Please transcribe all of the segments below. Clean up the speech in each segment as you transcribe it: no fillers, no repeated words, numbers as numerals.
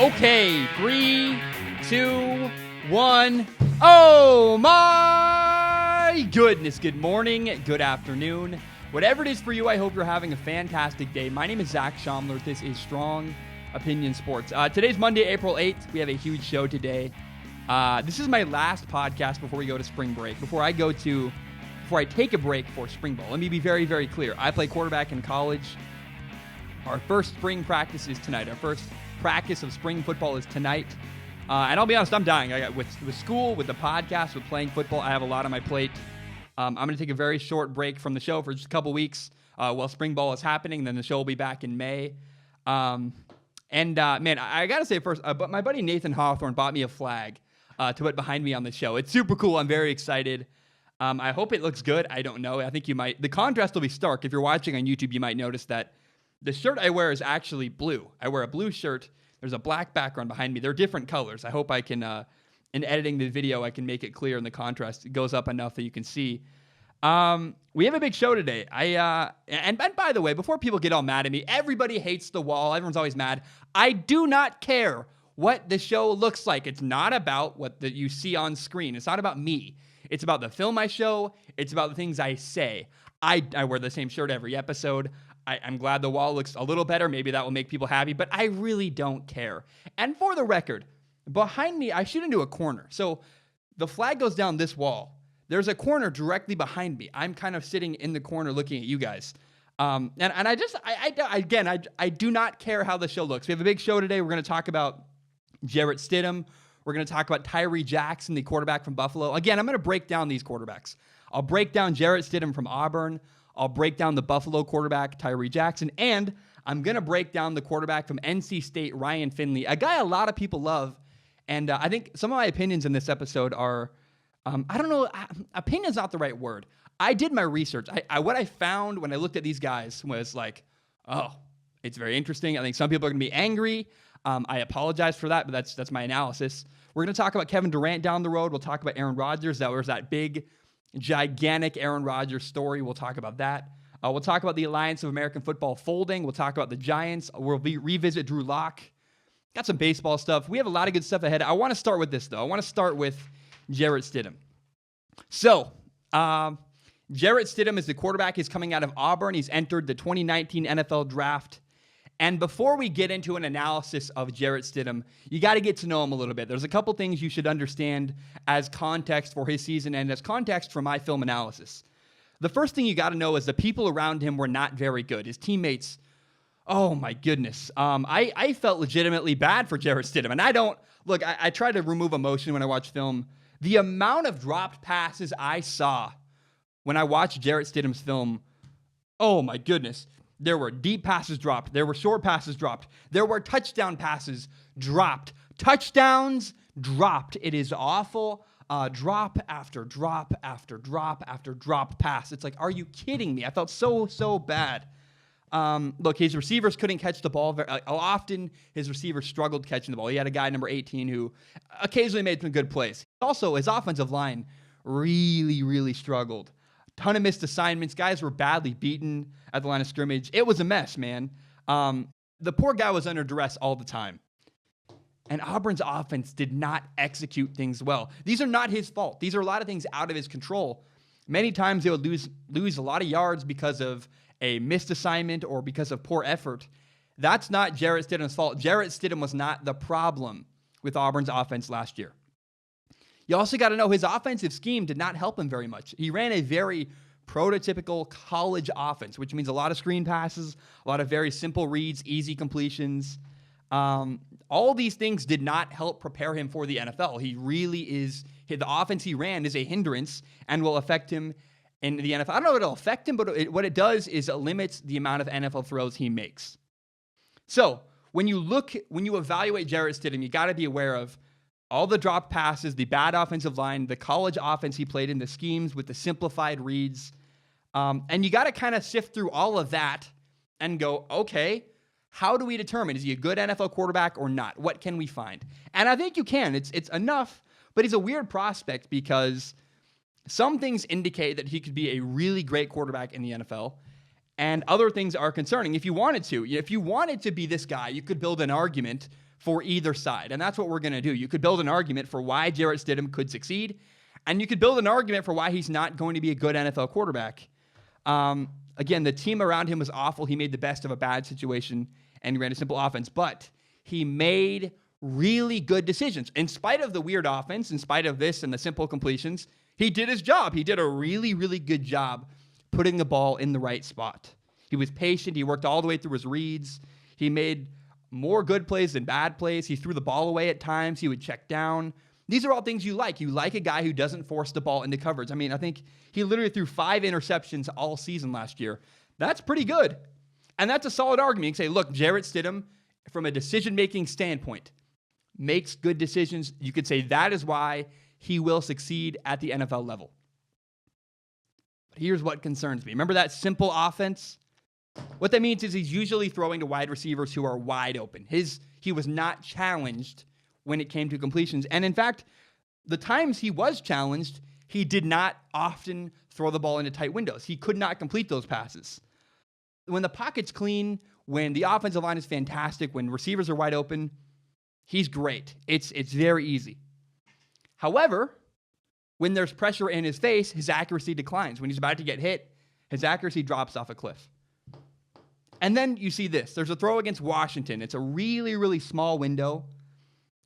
Okay, 3, 2, 1. Oh my goodness. Good morning, good afternoon. Whatever it is for you, I hope you're having a fantastic day. My name is Zach Schomler. This is Strong Opinion Sports. Today's Monday, April 8th. We have a huge show today. This is my last podcast before we go to spring break. Before I take a break for spring ball. Let me be very, very clear. I play quarterback in college. Our first spring practice is tonight. Our first practice of spring football is tonight. And I'll be honest, I'm dying. I got with school, with the podcast, with playing football. I have a lot on my plate. I'm going to take a very short break from the show for just a couple weeks while spring ball is happening. Then the show will be back in May. Man, I got to say first, but my buddy Nathan Hawthorne bought me a flag to put behind me on the show. It's super cool. I'm very excited. I hope it looks good. I don't know. I think you might. The contrast will be stark. If you're watching on YouTube, you might notice that the shirt I wear is actually blue. I wear a blue shirt. There's a black background behind me. They're different colors. I hope I can, in editing the video, I can make it clear and the contrast goes up enough that you can see. We have a big show today. And by the way, before people get all mad at me, everybody hates the wall. Everyone's always mad. I do not care what the show looks like. It's not about what you see on screen. It's not about me. It's about the film I show. It's about the things I say. I wear the same shirt every episode. I'm glad the wall looks a little better. Maybe that will make people happy, but I really don't care. And for the record, behind me, I shoot into a corner. So the flag goes down this wall. There's a corner directly behind me. I'm kind of sitting in the corner looking at you guys. And I do not care how the show looks. We have a big show today. We're going to talk about Jarrett Stidham. We're going to talk about Tyree Jackson, the quarterback from Buffalo. Again, I'm going to break down these quarterbacks. I'll break down Jarrett Stidham from Auburn. I'll break down the Buffalo quarterback, Tyree Jackson, and I'm going to break down the quarterback from NC State, Ryan Finley, a guy a lot of people love. And I think some of my opinions in this episode are, I don't know, opinion's not the right word. I did my research. What I found when I looked at these guys was like, oh, it's very interesting. I think some people are going to be angry. I apologize for that, but that's my analysis. We're going to talk about Kevin Durant down the road. We'll talk about Aaron Rodgers. That was that big, gigantic Aaron Rodgers story. We'll talk about that. We'll talk about the Alliance of American Football folding. We'll talk about the Giants. We'll revisit Drew Lock. Got some baseball stuff. We have a lot of good stuff ahead. I want to start with this, though. I want to start with Jarrett Stidham. So, Jarrett Stidham is the quarterback. He's coming out of Auburn. He's entered the 2019 NFL Draft. And before we get into an analysis of Jarrett Stidham, you got to get to know him a little bit. There's a couple things you should understand as context for his season and as context for my film analysis. The first thing you got to know is the people around him were not very good. His teammates, oh my goodness. I felt legitimately bad for Jarrett Stidham. And I try to remove emotion when I watch film. The amount of dropped passes I saw when I watched Jarrett Stidham's film, oh my goodness. There were deep passes dropped. There were short passes dropped. There were touchdown passes dropped. Touchdowns dropped. It is awful. Drop after drop after drop after drop pass. It's like, are you kidding me? I felt so bad. Look, his receivers couldn't catch the ball. Often his receivers struggled catching the ball. He had a guy, number 18, who occasionally made some good plays. Also, his offensive line really struggled. Ton of missed assignments. Guys were badly beaten at the line of scrimmage. It was a mess, man. The poor guy was under duress all the time. And Auburn's offense did not execute things well. These are not his fault. These are a lot of things out of his control. Many times they would lose a lot of yards because of a missed assignment or because of poor effort. That's not Jarrett Stidham's fault. Jarrett Stidham was not the problem with Auburn's offense last year. You also got to know his offensive scheme did not help him very much. He ran a very prototypical college offense, which means a lot of screen passes, a lot of very simple reads, easy completions. All these things did not help prepare him for the NFL. The offense he ran is a hindrance and will affect him in the NFL. I don't know if it'll affect him, but what it does is it limits the amount of NFL throws he makes. So when you evaluate Jarrett Stidham, you got to be aware of all the dropped passes, the bad offensive line, the college offense he played in, the schemes with the simplified reads. And you got to kind of sift through all of that and go, okay, how do we determine, is he a good NFL quarterback or not? What can we find? And I think you can. It's enough, but he's a weird prospect because some things indicate that he could be a really great quarterback in the NFL, and other things are concerning. If you wanted to be this guy, you could build an argument for either side. And that's what we're going to do. You could build an argument for why Jarrett Stidham could succeed, and you could build an argument for why he's not going to be a good NFL quarterback. Again, the team around him was awful. He made the best of a bad situation, and he ran a simple offense. But he made really good decisions. In spite of the weird offense, in spite of this and the simple completions, he did his job. He did a really, really good job putting the ball in the right spot. He was patient. He worked all the way through his reads. He made more good plays than bad plays. He threw the ball away at times. He would check down. These are all things you like. You like a guy who doesn't force the ball into coverage. I mean, I think he literally threw 5 interceptions all season last year. That's pretty good. And that's a solid argument. You can say, look, Jarrett Stidham, from a decision-making standpoint, makes good decisions. You could say that is why he will succeed at the NFL level. But here's what concerns me. Remember that simple offense? What that means is he's usually throwing to wide receivers who are wide open. He was not challenged when it came to completions. And in fact, the times he was challenged, he did not often throw the ball into tight windows. He could not complete those passes. When the pocket's clean, when the offensive line is fantastic, when receivers are wide open, he's great. It's very easy. However, when there's pressure in his face, his accuracy declines. When he's about to get hit, his accuracy drops off a cliff. And then you see this. There's a throw against Washington. It's a really, really small window.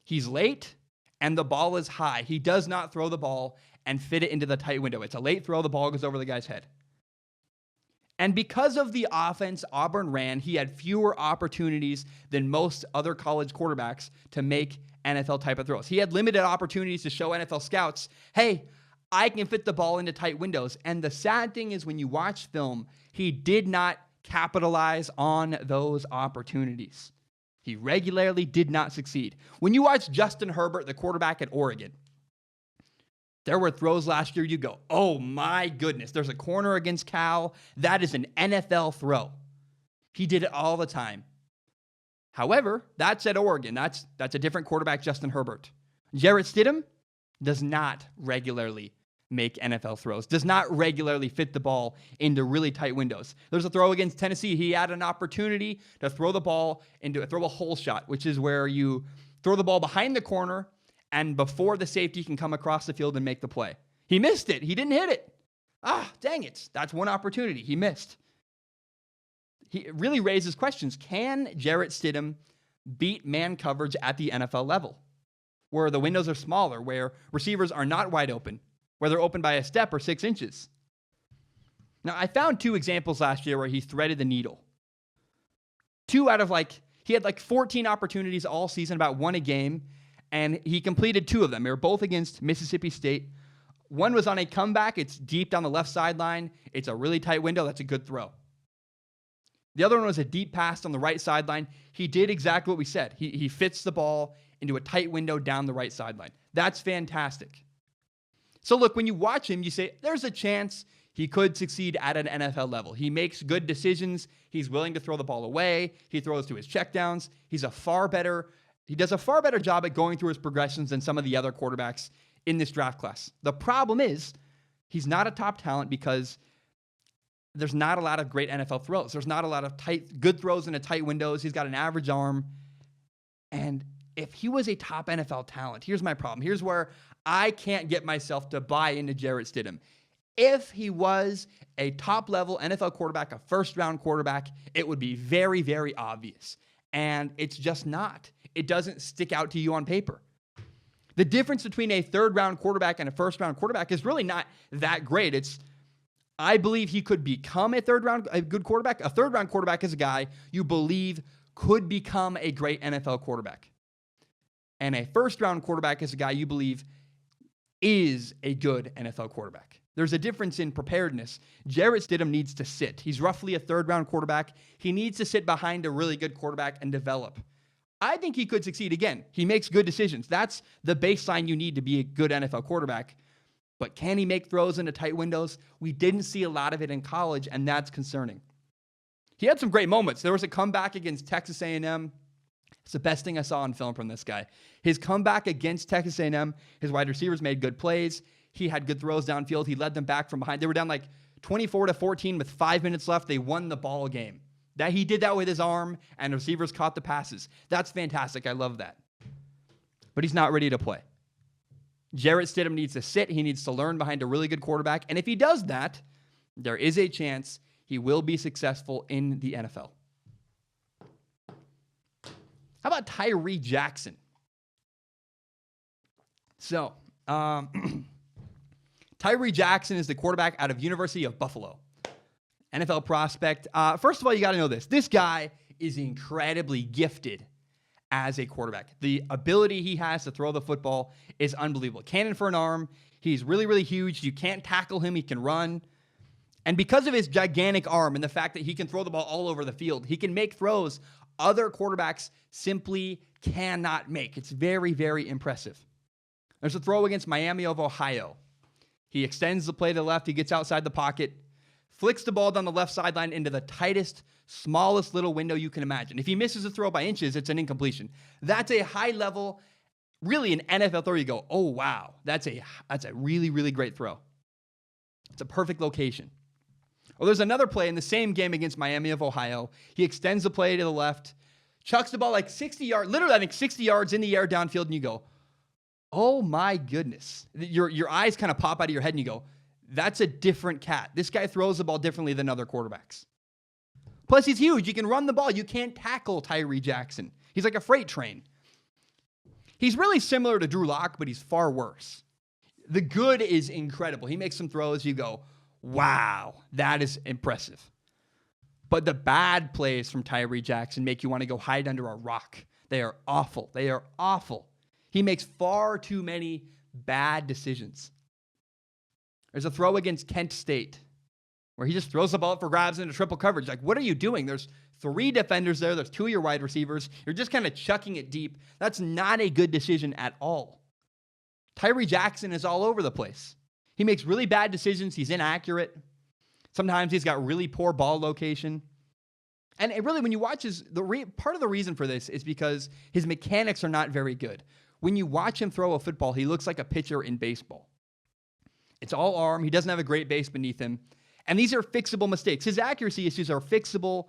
He's late, and the ball is high. He does not throw the ball and fit it into the tight window. It's a late throw. The ball goes over the guy's head. And because of the offense Auburn ran, he had fewer opportunities than most other college quarterbacks to make NFL type of throws. He had limited opportunities to show NFL scouts, hey, I can fit the ball into tight windows. And the sad thing is when you watch film, he did not capitalize on those opportunities. He regularly did not succeed. When you watch Justin Herbert, the quarterback at Oregon, there were throws last year you go, oh my goodness, there's a corner against Cal. That is an NFL throw. He did it all the time. However, that's at Oregon. That's a different quarterback, Justin Herbert. Jarrett Stidham does not regularly make NFL throws, does not regularly fit the ball into really tight windows. There's a throw against Tennessee. He had an opportunity to throw the ball throw a hole shot, which is where you throw the ball behind the corner and before the safety can come across the field and make the play. He missed it. He didn't hit it. Dang it. That's one opportunity he missed. He really raises questions. Can Jarrett Stidham beat man coverage at the NFL level, where the windows are smaller, where receivers are not wide open, where they're open by a step or 6 inches? Now, I found 2 examples last year where he threaded the needle. 2 out of he had 14 opportunities all season, about 1 a game, and he completed 2 of them. They were both against Mississippi State. One was on a comeback. It's deep down the left sideline. It's a really tight window. That's a good throw. The other one was a deep pass on the right sideline. He did exactly what we said. He fits the ball into a tight window down the right sideline. That's fantastic. So look, when you watch him, you say, there's a chance he could succeed at an NFL level. He makes good decisions. He's willing to throw the ball away. He throws to his checkdowns. He does a far better job at going through his progressions than some of the other quarterbacks in this draft class. The problem is he's not a top talent because there's not a lot of great NFL throws. There's not a lot of good throws into tight windows. He's got an average arm. And if he was a top NFL talent, here's my problem. Here's where I can't get myself to buy into Jarrett Stidham. If he was a top-level NFL quarterback, a first-round quarterback, it would be very, very obvious. And it's just not. It doesn't stick out to you on paper. The difference between a third-round quarterback and a first-round quarterback is really not that great. I believe he could become a good quarterback. A third-round quarterback is a guy you believe could become a great NFL quarterback. And a first-round quarterback is a guy you believe is a good NFL quarterback. There's a difference in preparedness. Jarrett Stidham needs to sit. He's roughly a third-round quarterback. He needs to sit behind a really good quarterback and develop. I think he could succeed again. He makes good decisions. That's the baseline you need to be a good NFL quarterback. But can he make throws into tight windows? We didn't see a lot of it in college, and that's concerning. He had some great moments. There was a comeback against Texas A&M. It's the best thing I saw on film from this guy. His comeback against Texas A&M, his wide receivers made good plays. He had good throws downfield. He led them back from behind. They were down 24-14 with 5 minutes left. They won the ball game. That he did that with his arm and receivers caught the passes. That's fantastic. I love that. But he's not ready to play. Jarrett Stidham needs to sit. He needs to learn behind a really good quarterback. And if he does that, there is a chance he will be successful in the NFL. How about Tyree Jackson? So, Tyree Jackson is the quarterback out of University of Buffalo. NFL prospect. First of all, you got to know this. This guy is incredibly gifted as a quarterback. The ability he has to throw the football is unbelievable. Cannon for an arm. He's really, really huge. You can't tackle him. He can run. And because of his gigantic arm and the fact that he can throw the ball all over the field, he can make throws other quarterbacks simply cannot make. It's very, very impressive. There's a throw against Miami of Ohio. He extends the play to the left. He gets outside the pocket, flicks the ball down the left sideline into the tightest, smallest little window you can imagine. If he misses a throw by inches, it's an incompletion. That's a high level, really an NFL throw. You go, oh, wow, that's a really, really great throw. It's a perfect location. Well, there's another play in the same game against Miami of Ohio. He extends the play to the left, chucks the ball like 60 yards, literally I think 60 yards in the air downfield, and you go, oh my goodness. Your eyes kind of pop out of your head and you go, that's a different cat. This guy throws the ball differently than other quarterbacks. Plus, he's huge. You can run the ball. You can't tackle Tyree Jackson. He's like a freight train. He's really similar to Drew Lock, but he's far worse. The good is incredible. He makes some throws. You go, wow, that is impressive. But the bad plays from Tyree Jackson make you want to go hide under a rock. They are awful. They are awful. He makes far too many bad decisions. There's a throw against Kent State where he just throws the ball up for grabs into triple coverage. Like, what are you doing? There's 3 defenders there. There's 2 of your wide receivers. You're just kind of chucking it deep. That's not a good decision at all. Tyree Jackson is all over the place. He makes really bad decisions. He's inaccurate. Sometimes he's got really poor ball location. And it really, when you watch part of the reason for this is because his mechanics are not very good. When you watch him throw a football, he looks like a pitcher in baseball. It's all arm. He doesn't have a great base beneath him. And these are fixable mistakes. His accuracy issues are fixable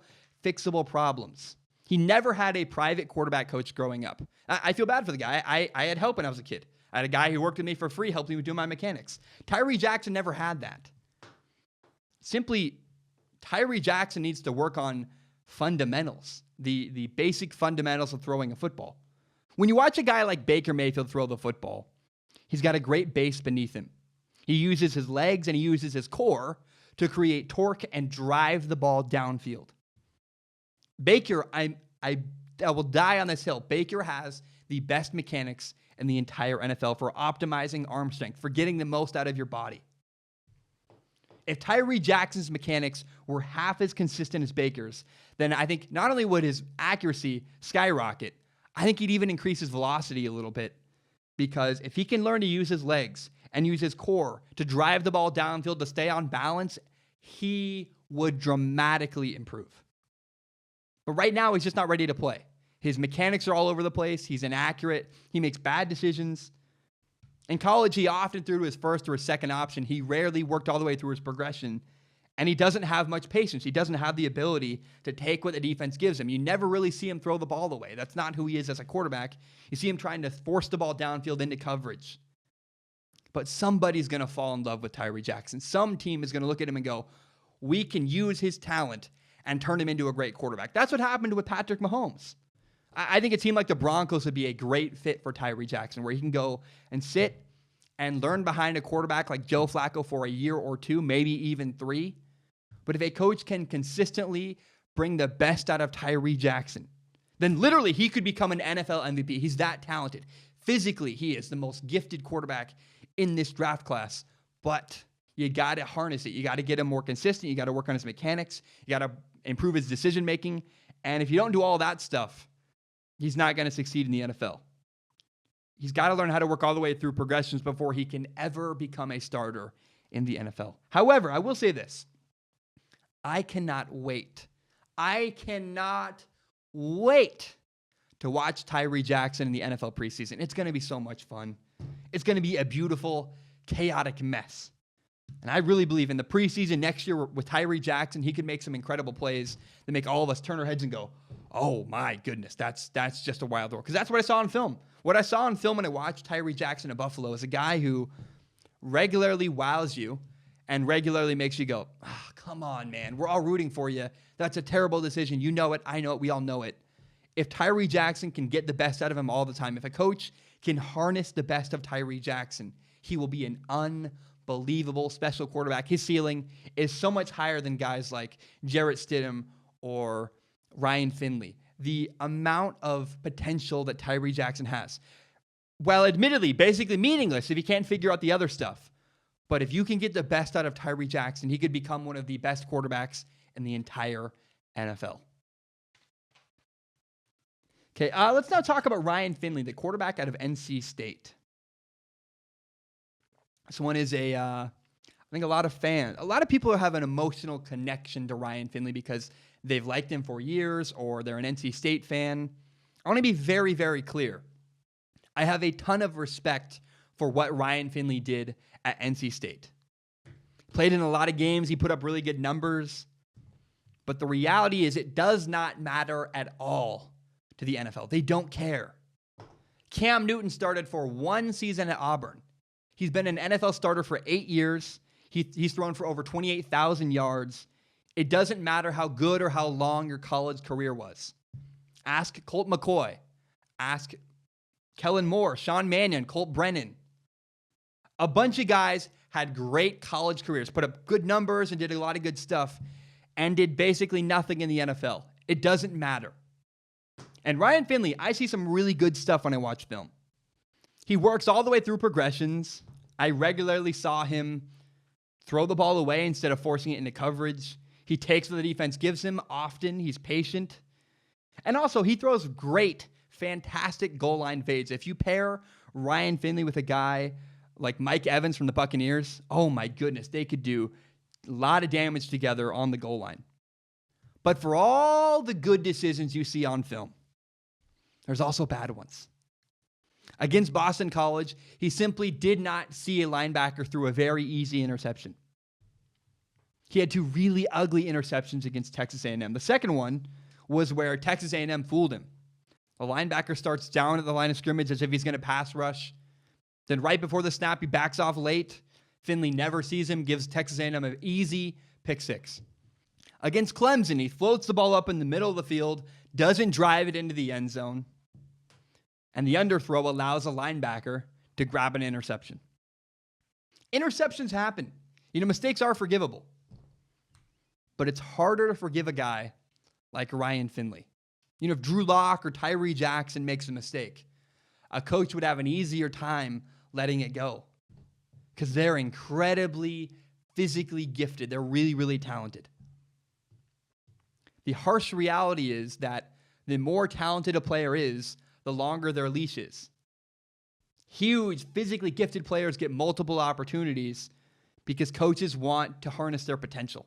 problems. He never had a private quarterback coach growing up. I feel bad for the guy. I had help when I was a kid. I had a guy who worked with me for free, helped me do my mechanics. Tyree Jackson never had that. Simply, Tyree Jackson needs to work on fundamentals, the basic fundamentals of throwing a football. When you watch a guy like Baker Mayfield throw the football, he's got a great base beneath him. He uses his legs and he uses his core to create torque and drive the ball downfield. Baker, I will die on this hill. Baker has the best mechanics in the entire NFL for optimizing arm strength, for getting the most out of your body. If Tyree Jackson's mechanics were half as consistent as Baker's, then I think not only would his accuracy skyrocket, I think he'd even increase his velocity a little bit. Because if he can learn to use his legs and use his core to drive the ball downfield to stay on balance, he would dramatically improve. But right now, he's just not ready to play. His mechanics are all over the place. He's inaccurate. He makes bad decisions. In college, he often threw to his first or his second option. He rarely worked all the way through his progression. And he doesn't have much patience. He doesn't have the ability to take what the defense gives him. You never really see him throw the ball away. That's not who he is as a quarterback. You see him trying to force the ball downfield into coverage. But somebody's going to fall in love with Tyree Jackson. Some team is going to look at him and go, we can use his talent and turn him into a great quarterback. That's what happened with Patrick Mahomes. I think a team like the Broncos would be a great fit for Tyree Jackson, where he can go and sit and learn behind a quarterback like Joe Flacco for a year or 2, maybe even 3. But if a coach can consistently bring the best out of Tyree Jackson, then literally he could become an NFL MVP. He's that talented. Physically, he is the most gifted quarterback in this draft class. But you got to harness it. You got to get him more consistent. You got to work on his mechanics. You got to improve his decision-making. And if you don't do all that stuff, he's not going to succeed in the NFL. He's got to learn how to work all the way through progressions before he can ever become a starter in the NFL. However, I will say this. I cannot wait. I cannot wait to watch Tyree Jackson in the NFL preseason. It's going to be so much fun. It's going to be a beautiful, chaotic mess. And I really believe in the preseason next year with Tyree Jackson, he could make some incredible plays that make all of us turn our heads and go, oh my goodness, that's just a wild world. Because that's what I saw in film. What I saw in film when I watched Tyree Jackson at Buffalo is a guy who regularly wows you and regularly makes you go, oh, come on, man. We're all rooting for you. That's a terrible decision. You know it. I know it. We all know it. If Tyree Jackson can get the best out of him all the time, if a coach can harness the best of Tyree Jackson, he will be an unbelievable special quarterback. His ceiling is so much higher than guys like Jarrett Stidham or Ryan Finley. The amount of potential that Tyree Jackson has, well, admittedly, basically meaningless if you can't figure out the other stuff. But if you can get the best out of Tyree Jackson, he could become one of the best quarterbacks in the entire NFL. Okay, let's now talk about Ryan Finley, the quarterback out of NC State. This one is I think a lot of people have an emotional connection to Ryan Finley because they've liked him for years or they're an NC State fan. I want to be very, very clear. I have a ton of respect for what Ryan Finley did at NC State. Played in a lot of games. He put up really good numbers. But the reality is it does not matter at all to the NFL. They don't care. Cam Newton started for one season at Auburn. He's been an NFL starter for 8 years. He's thrown for over 28,000 yards. It doesn't matter how good or how long your college career was. Ask Colt McCoy. Ask Kellen Moore, Sean Mannion, Colt Brennan. A bunch of guys had great college careers, put up good numbers and did a lot of good stuff, and did basically nothing in the NFL. It doesn't matter. And Ryan Finley, I see some really good stuff when I watch film. He works all the way through progressions. I regularly saw him throw the ball away instead of forcing it into coverage. He takes what the defense gives him often. He's patient. And also, he throws great, fantastic goal line fades. If you pair Ryan Finley with a guy like Mike Evans from the Buccaneers, oh my goodness, they could do a lot of damage together on the goal line. But for all the good decisions you see on film, there's also bad ones. Against Boston College, he simply did not see a linebacker through a very easy interception. He had two really ugly interceptions against Texas A&M. The second one was where Texas A&M fooled him. The linebacker starts down at the line of scrimmage as if he's going to pass rush. Then right before the snap, he backs off late. Finley never sees him, gives Texas A&M an easy pick six. Against Clemson, he floats the ball up in the middle of the field, doesn't drive it into the end zone, and the underthrow allows a linebacker to grab an interception. Interceptions happen. Mistakes are forgivable. But it's harder to forgive a guy like Ryan Finley. If Drew Lock or Tyree Jackson makes a mistake, a coach would have an easier time letting it go because they're incredibly physically gifted. They're really, really talented. The harsh reality is that the more talented a player is, the longer their leash is. Huge, physically gifted players get multiple opportunities because coaches want to harness their potential.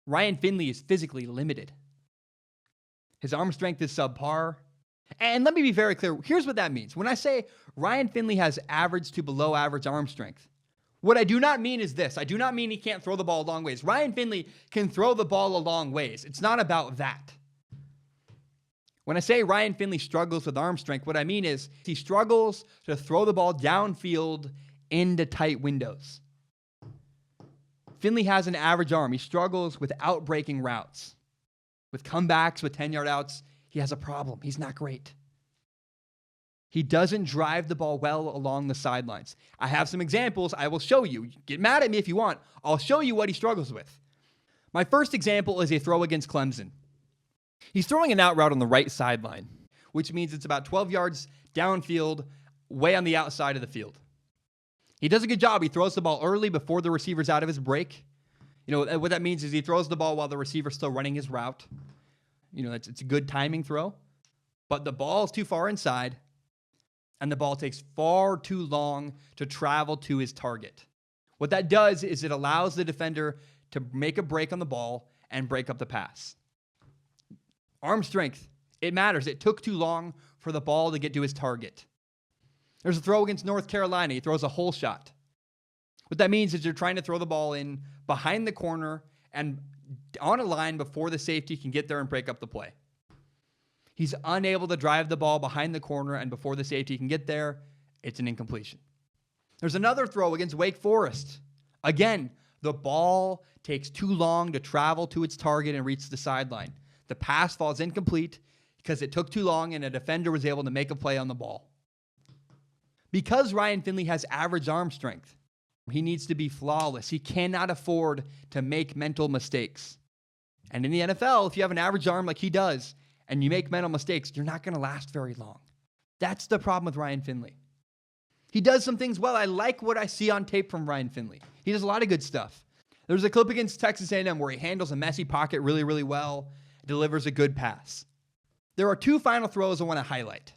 Ryan Finley is physically limited. His arm strength is subpar. And let me be very clear. Here's what that means. When I say Ryan Finley has average to below average arm strength, what I do not mean is this. I do not mean he can't throw the ball a long ways. Ryan Finley can throw the ball a long ways. It's not about that. When I say Ryan Finley struggles with arm strength, what I mean is he struggles to throw the ball downfield into tight windows. Finley has an average arm. He struggles with out-breaking routes. With comebacks, with 10-yard outs, he has a problem. He's not great. He doesn't drive the ball well along the sidelines. I have some examples I will show you. Get mad at me if you want. I'll show you what he struggles with. My first example is a throw against Clemson. He's throwing an out route on the right sideline, which means it's about 12 yards downfield, way on the outside of the field. He does a good job. He throws the ball early before the receiver's out of his break. What that means is he throws the ball while the receiver's still running his route. It's a good timing throw. But the ball is too far inside, and the ball takes far too long to travel to his target. What that does is it allows the defender to make a break on the ball and break up the pass. Arm strength, it matters. It took too long for the ball to get to his target. There's a throw against North Carolina. He throws a hole shot. What that means is you're trying to throw the ball in behind the corner and on a line before the safety can get there and break up the play. He's unable to drive the ball behind the corner and before the safety can get there, it's an incompletion. There's another throw against Wake Forest. Again, the ball takes too long to travel to its target and reach the sideline. The pass falls incomplete because it took too long and a defender was able to make a play on the ball. Because Ryan Finley has average arm strength, he needs to be flawless. He cannot afford to make mental mistakes. And in the NFL, if you have an average arm like he does and you make mental mistakes, you're not going to last very long. That's the problem with Ryan Finley. He does some things well. I like what I see on tape from Ryan Finley. He does a lot of good stuff. There's a clip against Texas A&M where he handles a messy pocket really, really well, delivers a good pass. There are two final throws I want to highlight.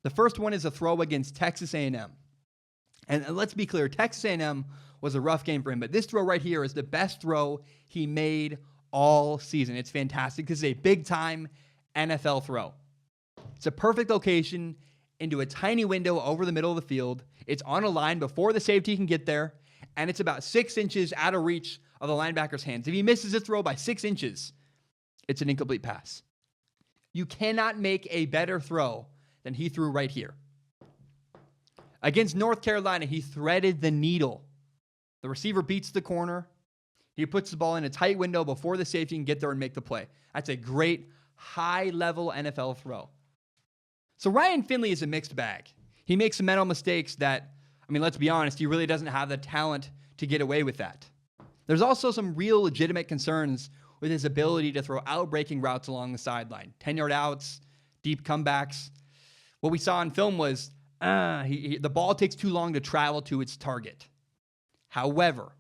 The first one is a throw against Texas A&M. And let's be clear, Texas A&M was a rough game for him, but this throw right here is the best throw he made all season. It's fantastic. This is a big-time NFL throw. It's a perfect location into a tiny window over the middle of the field. It's on a line before the safety can get there, and it's about 6 inches out of reach of the linebacker's hands. If he misses this throw by 6 inches, it's an incomplete pass. You cannot make a better throw than he threw right here. Against North Carolina, he threaded the needle. The receiver beats the corner. He puts the ball in a tight window before the safety can get there and make the play. That's a great high-level NFL throw. So Ryan Finley is a mixed bag. He makes some mental mistakes that, let's be honest, he really doesn't have the talent to get away with that. There's also some real legitimate concerns with his ability to throw out-breaking routes along the sideline. 10-yard outs, deep comebacks. What we saw in film was the ball takes too long to travel to its target. However,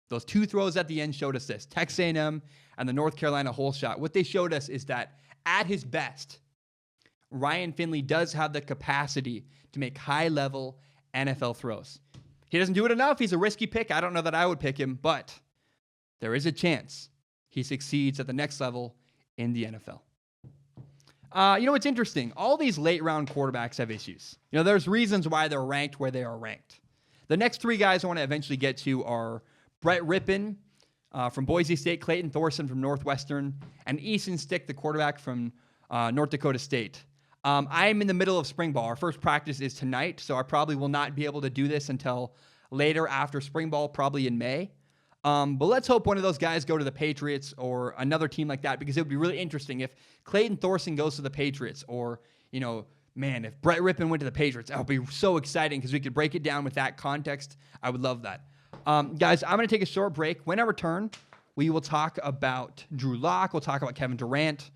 those two throws at the end showed us this. Texas A&M and the North Carolina hole shot. What they showed us is that at his best, Ryan Finley does have the capacity to make high-level NFL throws. He doesn't do it enough. He's a risky pick. I don't know that I would pick him, but there is a chance he succeeds at the next level in the NFL. What's interesting? All these late-round quarterbacks have issues. There's reasons why they're ranked where they are ranked. The next three guys I want to eventually get to are Brett Rippon from Boise State, Clayton Thorson from Northwestern, and Easton Stick, the quarterback from North Dakota State. I'm in the middle of spring ball. Our first practice is tonight, so I probably will not be able to do this until later after spring ball, probably in May. But let's hope one of those guys go to the Patriots or another team like that, because it would be really interesting if Clayton Thorson goes to the Patriots, or, if Brett Rippon went to the Patriots, that would be so exciting because we could break it down with that context. I would love that. Guys, I'm going to take a short break. When I return, we will talk about Drew Lock. We'll talk about Kevin Durant.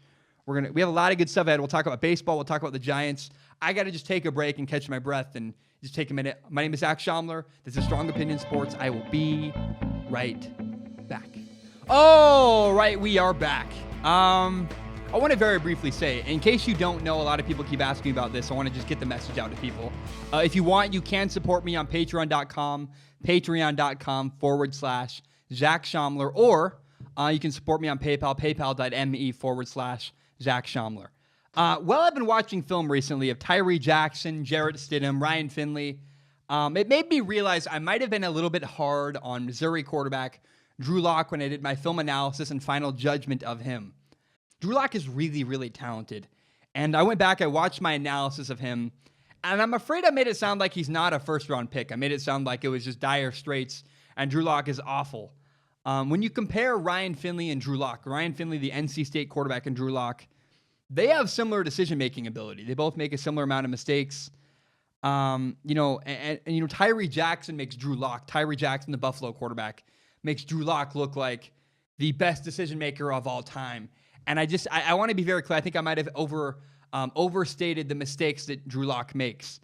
We have a lot of good stuff ahead. We'll talk about baseball. We'll talk about the Giants. I got to just take a break and catch my breath and just take a minute. My name is Zach Schaumler. This is Strong Opinion Sports. I will be right back. Oh, right, we are back. I want to very briefly say, in case you don't know, a lot of people keep asking about this. I want to just get the message out to people. If you want, you can support me on patreon.com, patreon.com/Zach Schaumler, or you can support me on PayPal, paypal.me/Zach Schaumler. I've been watching film recently of Tyree Jackson, Jarrett Stidham, Ryan Finley. It made me realize I might have been a little bit hard on Missouri quarterback Drew Lock when I did my film analysis and final judgment of him. Drew Lock is really, really talented. And I went back, I watched my analysis of him, and I'm afraid I made it sound like he's not a first-round pick. I made it sound like it was just dire straits, and Drew Lock is awful. When you compare Ryan Finley and Drew Lock, Ryan Finley, the NC State quarterback, and Drew Lock, they have similar decision-making ability. They both make a similar amount of mistakes. Tyree Jackson makes Drew Lock. Tyree Jackson, the Buffalo quarterback, makes Drew Lock look like the best decision-maker of all time. And I want to be very clear. I think I might have overstated the mistakes that Drew Lock makes.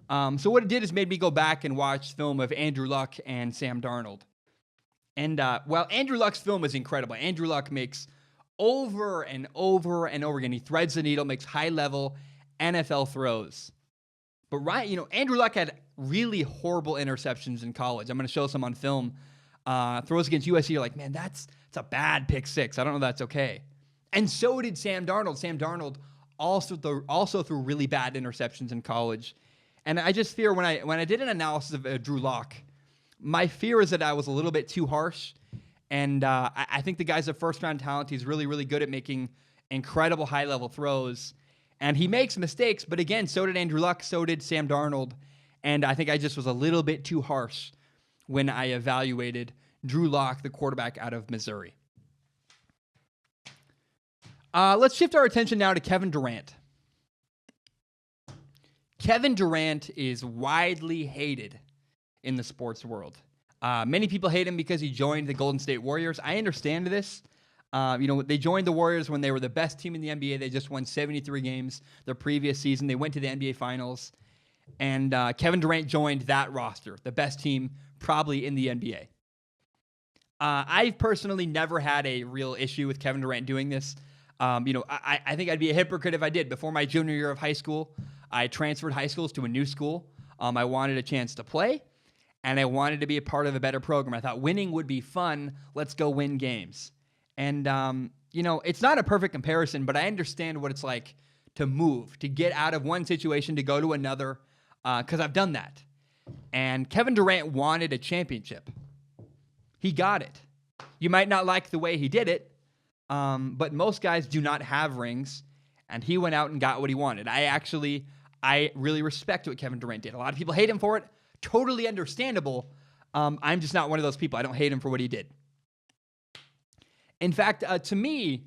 So what it did is made me go back and watch film of Andrew Luck and Sam Darnold. And while Andrew Luck's film is incredible, Andrew Luck makes over and over and over again. He threads the needle, makes high-level NFL throws. But Andrew Luck had really horrible interceptions in college. I'm going to show some on film. Throws against USC, you're like, man, that's a bad pick six. I don't know if that's okay. And so did Sam Darnold. Sam Darnold also threw really bad interceptions in college. And I just fear when I did an analysis of Drew Lock, My fear is that I was a little bit too harsh, and I think the guy's a first-round talent. He's really, really good at making incredible high-level throws, and he makes mistakes, but again, so did Andrew Luck, so did Sam Darnold, and I think I just was a little bit too harsh when I evaluated Drew Lock, the quarterback out of Missouri. Let's shift our attention now to Kevin Durant. Kevin Durant is widely hated in the sports world. Many people hate him because he joined the Golden State Warriors. I understand this. They joined the Warriors when they were the best team in the NBA. They just won 73 games the previous season. They went to the NBA Finals. And Kevin Durant joined that roster, the best team probably in the NBA. I've personally never had a real issue with Kevin Durant doing this. I think I'd be a hypocrite if I did. Before my junior year of high school, I transferred high schools to a new school. I wanted a chance to play, and I wanted to be a part of a better program. I thought winning would be fun. Let's go win games. And, it's not a perfect comparison, but I understand what it's like to move, to get out of one situation to go to another, because I've done that. And Kevin Durant wanted a championship. He got it. You might not like the way he did it, but most guys do not have rings, and he went out and got what he wanted. I really respect what Kevin Durant did. A lot of people hate him for it. Totally understandable. I'm just not one of those people. I don't hate him for what he did. In fact, to me,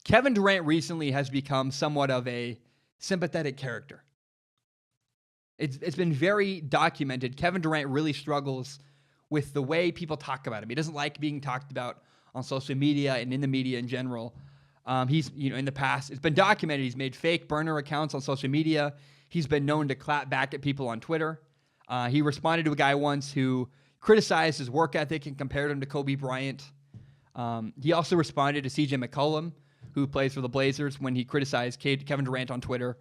Kevin Durant recently has become somewhat of a sympathetic character. It's been very documented. Kevin Durant really struggles with the way people talk about him. He doesn't like being talked about on social media and in the media in general. He's, in the past, it's been documented. He's made fake burner accounts on social media. He's been known to clap back at people on Twitter. He responded to a guy once who criticized his work ethic and compared him to Kobe Bryant. He also responded to CJ McCollum, who plays for the Blazers, when he criticized Kevin Durant on Twitter.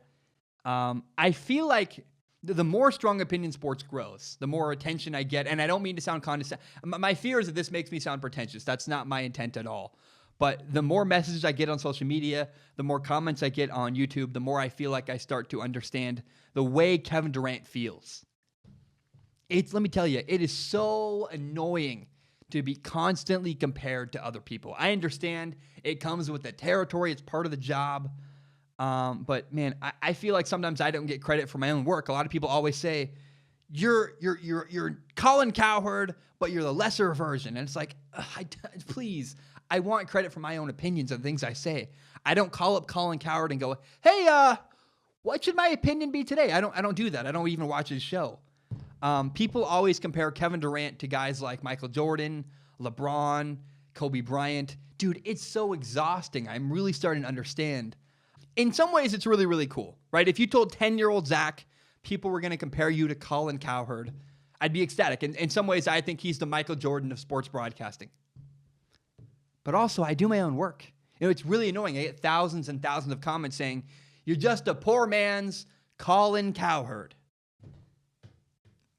I feel like the more strong opinion sports grows, the more attention I get. And I don't mean to sound condescending. My fear is that this makes me sound pretentious. That's not my intent at all. But the more messages I get on social media, the more comments I get on YouTube, the more I feel like I start to understand the way Kevin Durant feels. Let me tell you, it is so annoying to be constantly compared to other people. I understand it comes with the territory. It's part of the job. But man, I feel like sometimes I don't get credit for my own work. A lot of people always say, you're Colin Cowherd, but you're the lesser version. And it's like, please, I want credit for my own opinions of things I say. I don't call up Colin Cowherd and go, hey, what should my opinion be today? I don't do that. I don't even watch his show. People always compare Kevin Durant to guys like Michael Jordan, LeBron, Kobe Bryant. Dude, it's so exhausting. I'm really starting to understand. In some ways, it's really, really cool, right? If you told 10-year-old Zach people were going to compare you to Colin Cowherd, I'd be ecstatic. In some ways, I think he's the Michael Jordan of sports broadcasting. But also, I do my own work. It's really annoying. I get thousands and thousands of comments saying, you're just a poor man's Colin Cowherd.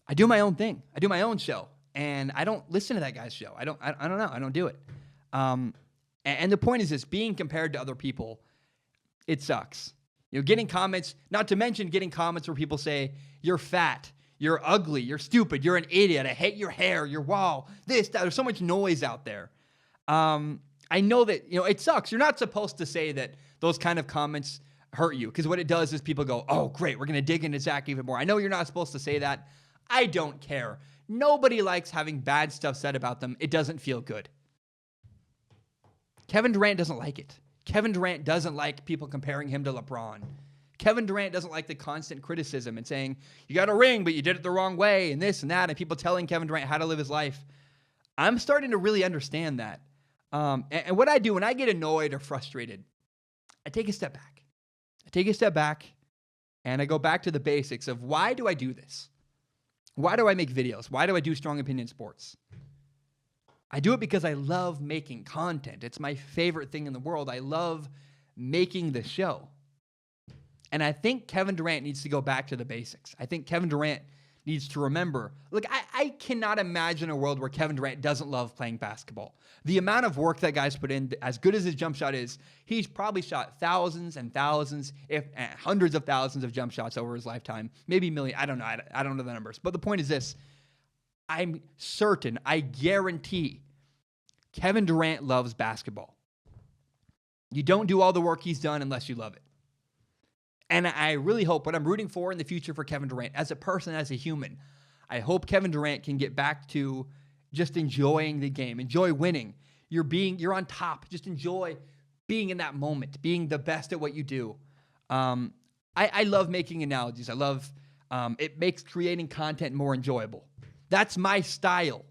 I do my own thing. I do my own show. And I don't listen to that guy's show. I don't know. I don't do it. And the point is this, being compared to other people, it sucks. Getting comments, not to mention getting comments where people say, you're fat, you're ugly, you're stupid, you're an idiot, I hate your hair, you're wow, this, that. There's so much noise out there. I know that, it sucks. You're not supposed to say that those kind of comments hurt you, because what it does is people go, oh, great, we're going to dig into Zach even more. I know you're not supposed to say that. I don't care. Nobody likes having bad stuff said about them. It doesn't feel good. Kevin Durant doesn't like it. Kevin Durant doesn't like people comparing him to LeBron. Kevin Durant doesn't like the constant criticism and saying, you got a ring, but you did it the wrong way, and this and that, and people telling Kevin Durant how to live his life. I'm starting to really understand that. And what I do when I get annoyed or frustrated, I take a step back. And I go back to the basics of, why do I do this? Why do I make videos? Why do I do strong opinion sports? I do it because I love making content. It's my favorite thing in the world. I love making the show. And I think Kevin Durant needs to go back to the basics. I think Kevin Durant needs to remember, look, I cannot imagine a world where Kevin Durant doesn't love playing basketball. The amount of work that guy's put in, as good as his jump shot is, he's probably shot thousands and thousands, if hundreds of thousands of jump shots over his lifetime, maybe million. I don't know. I don't know the numbers. But the point is this. I'm certain, I guarantee, Kevin Durant loves basketball. You don't do all the work he's done unless you love it. And I really hope what I'm rooting for in the future for Kevin Durant, as a person, as a human, I hope Kevin Durant can get back to just enjoying the game, enjoy winning. You're on top. Just enjoy being in that moment, being the best at what you do. I love making analogies. I love it makes creating content more enjoyable. That's my style.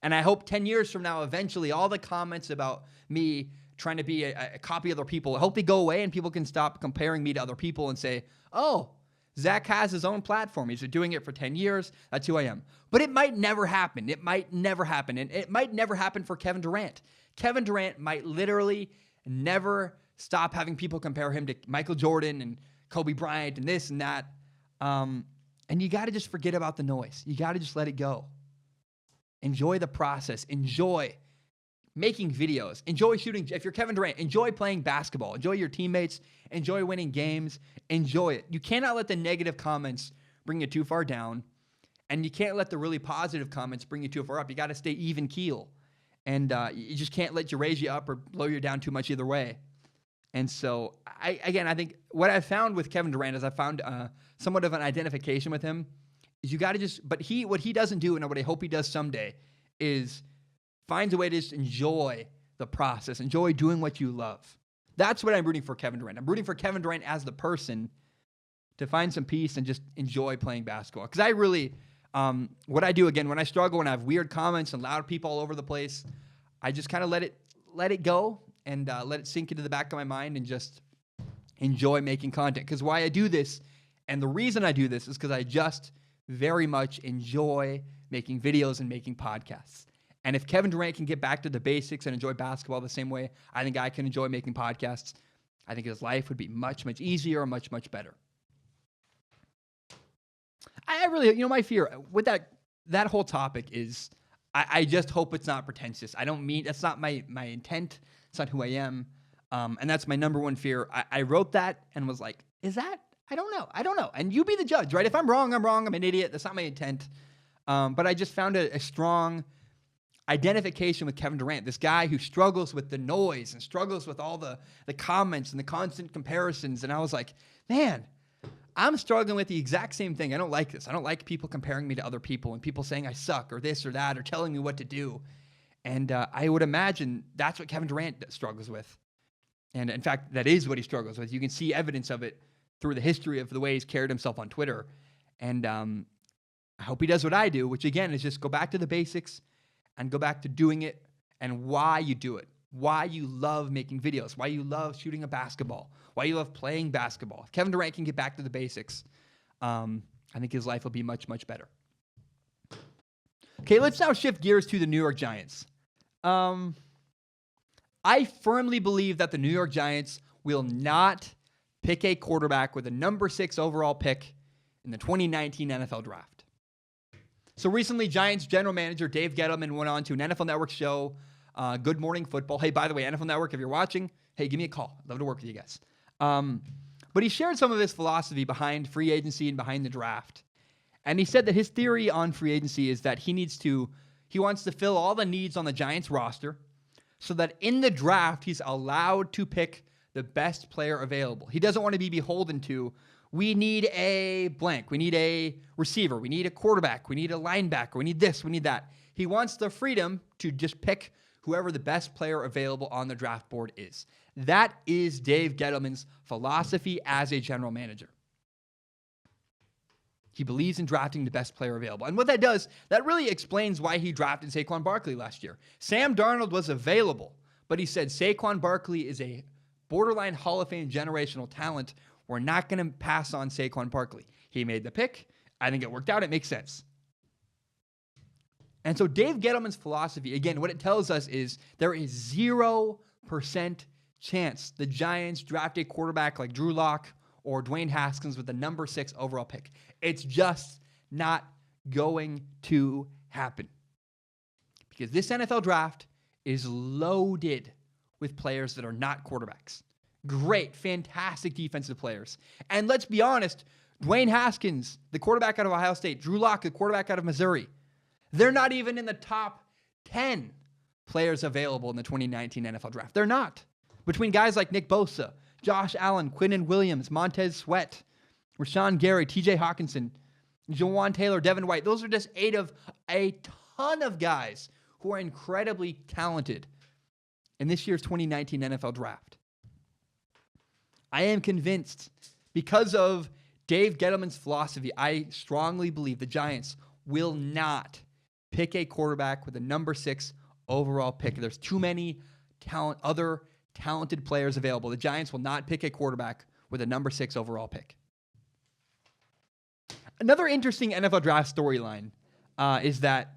And I hope 10 years from now, eventually, all the comments about me trying to be a copy of other people, I hope they go away and people can stop comparing me to other people and say, oh, Zach has his own platform. He's been doing it for 10 years. That's who I am. But it might never happen. It might never happen. And it might never happen for Kevin Durant. Kevin Durant might literally never stop having people compare him to Michael Jordan and Kobe Bryant and this and that. And you got to just forget about the noise. You got to just let it go. Enjoy the process. Enjoy making videos. Enjoy shooting. If you're Kevin Durant, enjoy playing basketball. Enjoy your teammates. Enjoy winning games. Enjoy it. You cannot let the negative comments bring you too far down. And you can't let the really positive comments bring you too far up. You got to stay even keel. And you just can't let you raise you up or blow you down too much either way. And so, I think what I've found with Kevin Durant is I found somewhat of an identification with him. Is you got to just, but what he doesn't do, and what I hope he does someday, is finds a way to just enjoy the process, enjoy doing what you love. That's what I'm rooting for Kevin Durant. I'm rooting for Kevin Durant as the person to find some peace and just enjoy playing basketball. Because I really, what I do, again, when I struggle, when I have weird comments and loud people all over the place, I just kind of let it go and let it sink into the back of my mind and just enjoy making content. Because why I do this, and the reason I do this, is because I just very much enjoy making videos and making podcasts. And if Kevin Durant can get back to the basics and enjoy basketball the same way I think I can enjoy making podcasts, I think his life would be much, much easier and much, much better. I really, my fear with that whole topic is I just hope it's not pretentious. I don't mean, that's not my intent. It's not who I am. And that's my number one fear. I wrote that and was like, is that? I don't know. And you be the judge, right? If I'm wrong, I'm wrong. I'm an idiot. That's not my intent. But I just found a strong identification with Kevin Durant, this guy who struggles with the noise and struggles with all the comments and the constant comparisons. And I was like, man, I'm struggling with the exact same thing. I don't like this. I don't like people comparing me to other people and people saying I suck or this or that or telling me what to do. And I would imagine that's what Kevin Durant struggles with. And in fact, that is what he struggles with. You can see evidence of it through the history of the way he's carried himself on Twitter. And I hope he does what I do, which again is just go back to the basics and go back to doing it and why you do it, why you love making videos, why you love shooting a basketball, why you love playing basketball. If Kevin Durant can get back to the basics, I think his life will be much, much better. Okay, let's now shift gears to the New York Giants. I firmly believe that the New York Giants will not pick a quarterback with a number 6 overall pick in the 2019 NFL Draft. So recently, Giants general manager Dave Gettleman went on to an NFL Network show, Good Morning Football. Hey, by the way, NFL Network, if you're watching, hey, give me a call. I'd love to work with you guys. But he shared some of his philosophy behind free agency and behind the draft. And he said that his theory on free agency is that he wants to fill all the needs on the Giants roster so that in the draft, he's allowed to pick the best player available. He doesn't want to be beholden to, we need a blank, we need a receiver, we need a quarterback, we need a linebacker, we need this, we need that. He wants the freedom to just pick whoever the best player available on the draft board is. That is Dave Gettleman's philosophy as a general manager. He believes in drafting the best player available. And what that does, that really explains why he drafted Saquon Barkley last year. Sam Darnold was available, but he said Saquon Barkley is a borderline Hall of Fame generational talent. We're not going to pass on Saquon Barkley. He made the pick. I think it worked out. It makes sense. And so Dave Gettleman's philosophy, again, what it tells us is there is 0% chance the Giants draft a quarterback like Drew Lock or Dwayne Haskins with the number 6 overall pick. It's just not going to happen. Because this NFL draft is loaded with players that are not quarterbacks. Great, fantastic defensive players. And let's be honest, Dwayne Haskins, the quarterback out of Ohio State, Drew Lock, the quarterback out of Missouri, They're not even in the top 10 players available in the 2019 NFL draft. They're not. Between guys like Nick Bosa, Josh Allen, Quinnen Williams, Montez Sweat, Rashawn Gary, TJ Hawkinson, Jawan Taylor, Devin White. Those are just 8 of a ton of guys who are incredibly talented in this year's 2019 NFL draft. I am convinced because of Dave Gettleman's philosophy, I strongly believe the Giants will not pick a quarterback with a number 6 overall pick. There's too many other talented players available. The Giants will not pick a quarterback with a number 6 overall pick. Another interesting NFL draft storyline is that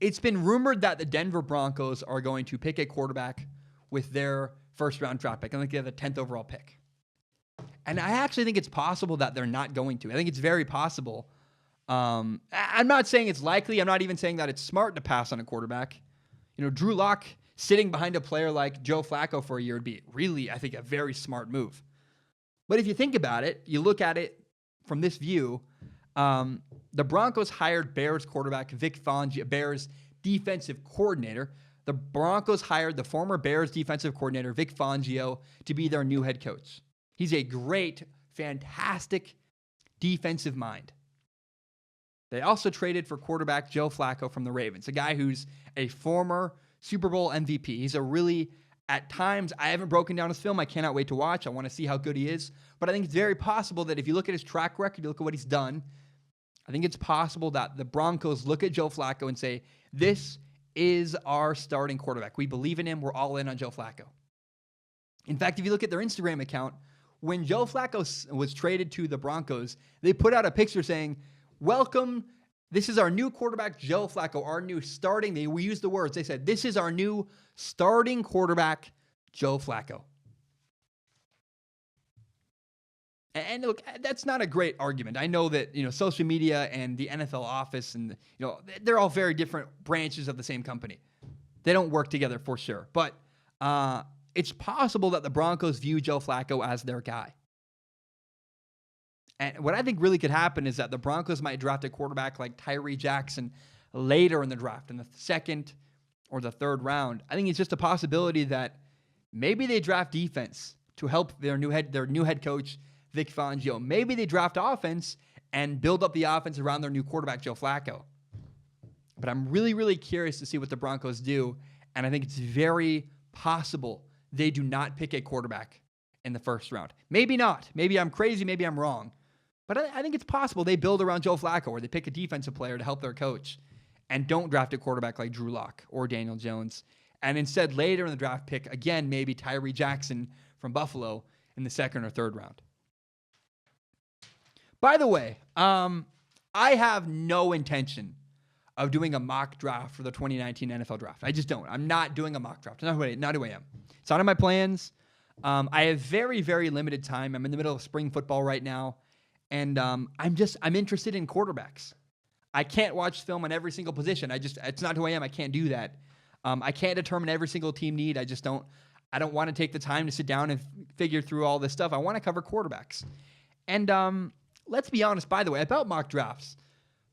it's been rumored that the Denver Broncos are going to pick a quarterback with their first-round draft pick. I think they have the 10th overall pick. And I actually think it's possible that they're not going to. I think it's very possible. I'm not saying it's likely. I'm not even saying that it's smart to pass on a quarterback. You know, Drew Lock sitting behind a player like Joe Flacco for a year would be really, I think, a very smart move. But if you think about it, you look at it from this view, the Broncos hired Bears quarterback Vic Fangio, Bears defensive coordinator. The Broncos hired the former Bears defensive coordinator Vic Fangio to be their new head coach. He's a great, fantastic defensive mind. They also traded for quarterback Joe Flacco from the Ravens, a guy who's a former Super Bowl MVP. He's a really, at times, I haven't broken down his film. I cannot wait to watch. I want to see how good he is. But I think it's very possible that if you look at his track record, you look at what he's done, I think it's possible that the Broncos look at Joe Flacco and say, this is our starting quarterback. We believe in him. We're all in on Joe Flacco. In fact, if you look at their Instagram account, when Joe Flacco was traded to the Broncos, they put out a picture saying, welcome, this is our new quarterback, Joe Flacco, our new starting. We used the words. They said, this is our new starting quarterback, Joe Flacco. And look, that's not a great argument. I know that, social media and the NFL office and, they're all very different branches of the same company. They don't work together for sure. But it's possible that the Broncos view Joe Flacco as their guy. And what I think really could happen is that the Broncos might draft a quarterback like Tyree Jackson later in the draft, in the second or the third round. I think it's just a possibility that maybe they draft defense to help their new head coach, Vic Fangio. Maybe they draft offense and build up the offense around their new quarterback, Joe Flacco. But I'm really, really curious to see what the Broncos do, and I think it's very possible they do not pick a quarterback in the first round. Maybe not. Maybe I'm crazy. Maybe I'm wrong. But I think it's possible they build around Joe Flacco, or they pick a defensive player to help their coach and don't draft a quarterback like Drew Lock or Daniel Jones. And instead, later in the draft, pick, again, maybe Tyree Jackson from Buffalo in the second or third round. By the way, I have no intention of doing a mock draft for the 2019 NFL draft. I just don't. I'm not doing a mock draft. Not who I am. It's not in my plans. I have very, very limited time. I'm in the middle of spring football right now. And I'm interested in quarterbacks. I can't watch film on every single position. It's not who I am. I can't do that. I can't determine every single team need. I don't want to take the time to sit down and figure through all this stuff. I want to cover quarterbacks. And let's be honest, by the way, about mock drafts.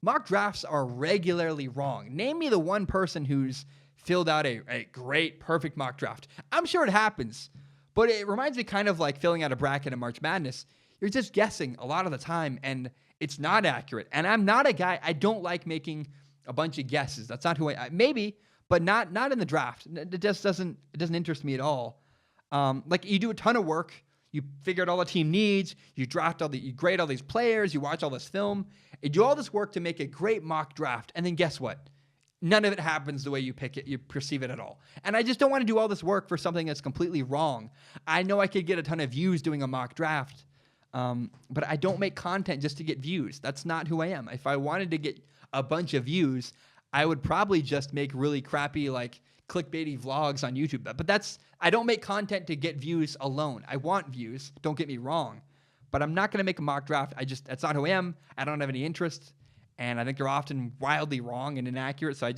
Mock drafts are regularly wrong. Name me the one person who's filled out a great, perfect mock draft. I'm sure it happens, but it reminds me kind of like filling out a bracket in March Madness. You're just guessing a lot of the time, and it's not accurate. And I'm not a guy, I don't like making a bunch of guesses. That's not who maybe, but not in the draft. It doesn't interest me at all. Like you do a ton of work, you figure out all the team needs, you grade all these players, you watch all this film, you do all this work to make a great mock draft, and then guess what? None of it happens the way you pick it, you perceive it at all. And I just don't want to do all this work for something that's completely wrong. I know I could get a ton of views doing a mock draft, but I don't make content just to get views. That's not who I am. If I wanted to get a bunch of views, I would probably just make really crappy, like clickbaity vlogs on YouTube. But I don't make content to get views alone. I want views. Don't get me wrong, but I'm not going to make a mock draft. That's not who I am. I don't have any interest. And I think they're often wildly wrong and inaccurate. So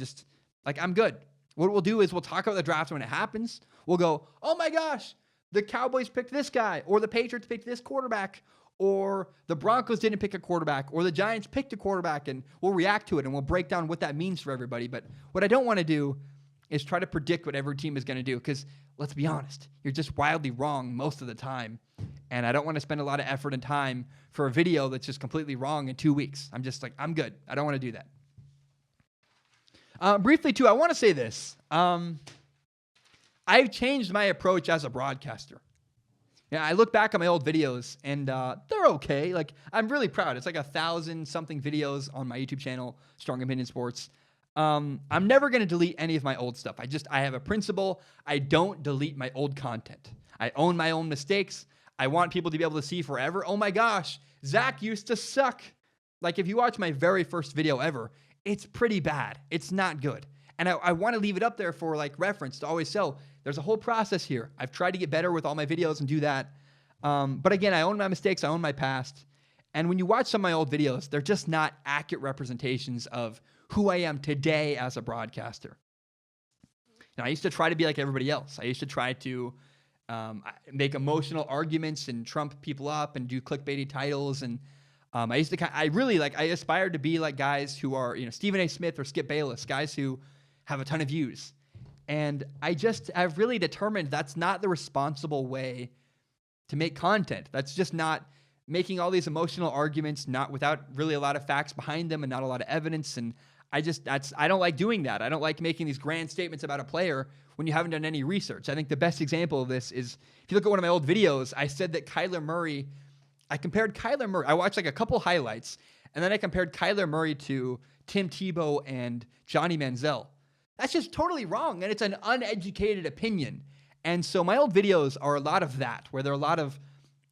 I'm good. What we'll do is we'll talk about the draft when it happens. We'll go, oh my gosh, the Cowboys picked this guy, or the Patriots picked this quarterback, or the Broncos didn't pick a quarterback, or the Giants picked a quarterback, and we'll react to it and we'll break down what that means for everybody. But what I don't want to do is try to predict what every team is going to do, because let's be honest, you're just wildly wrong most of the time. And I don't want to spend a lot of effort and time for a video that's just completely wrong in 2 weeks. I'm just like, I'm good. I don't want to do that. Briefly, too, I want to say this. I've changed my approach as a broadcaster. Yeah, I look back at my old videos, and they're okay. Like, I'm really proud. It's like 1,000-something videos on my YouTube channel, Strong Opinion Sports. I'm never going to delete any of my old stuff. I have a principle. I don't delete my old content. I own my own mistakes. I want people to be able to see forever, oh my gosh, Zach used to suck. Like, if you watch my very first video ever, it's pretty bad. It's not good. And I want to leave it up there for like reference to always show there's a whole process here. I've tried to get better with all my videos and do that. But again, I own my mistakes. I own my past. And when you watch some of my old videos, they're just not accurate representations of who I am today as a broadcaster. Now, I used to try to be like everybody else. I used to try to make emotional arguments and trump people up and do clickbaity titles. And I aspired to be like guys who are, Stephen A. Smith or Skip Bayless, guys who have a ton of views. And I've really determined that's not the responsible way to make content. That's just not making all these emotional arguments, not without really a lot of facts behind them and not a lot of evidence. And I don't like doing that. I don't like making these grand statements about a player when you haven't done any research. I think the best example of this is, if you look at one of my old videos, I said that I compared Kyler Murray. I watched like a couple highlights, and then I compared Kyler Murray to Tim Tebow and Johnny Manziel. That's just totally wrong, and it's an uneducated opinion. And so my old videos are a lot of that, where there are a lot of,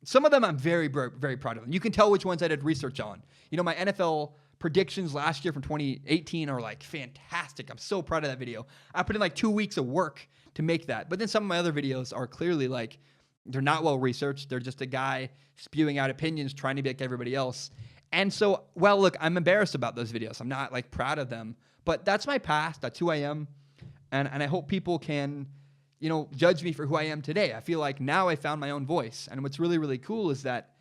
some of them I'm very, very proud of them. You can tell which ones I did research on. My NFL predictions last year from 2018 are like fantastic. I'm so proud of that video. I put in like 2 weeks of work to make that. But then some of my other videos are clearly like, they're not well researched. They're just a guy spewing out opinions, trying to be like everybody else. And so, well, look, I'm embarrassed about those videos. I'm not like proud of them, but that's my past. That's who I am. And I hope people can, judge me for who I am today. I feel like now I found my own voice. And what's really, really cool is that,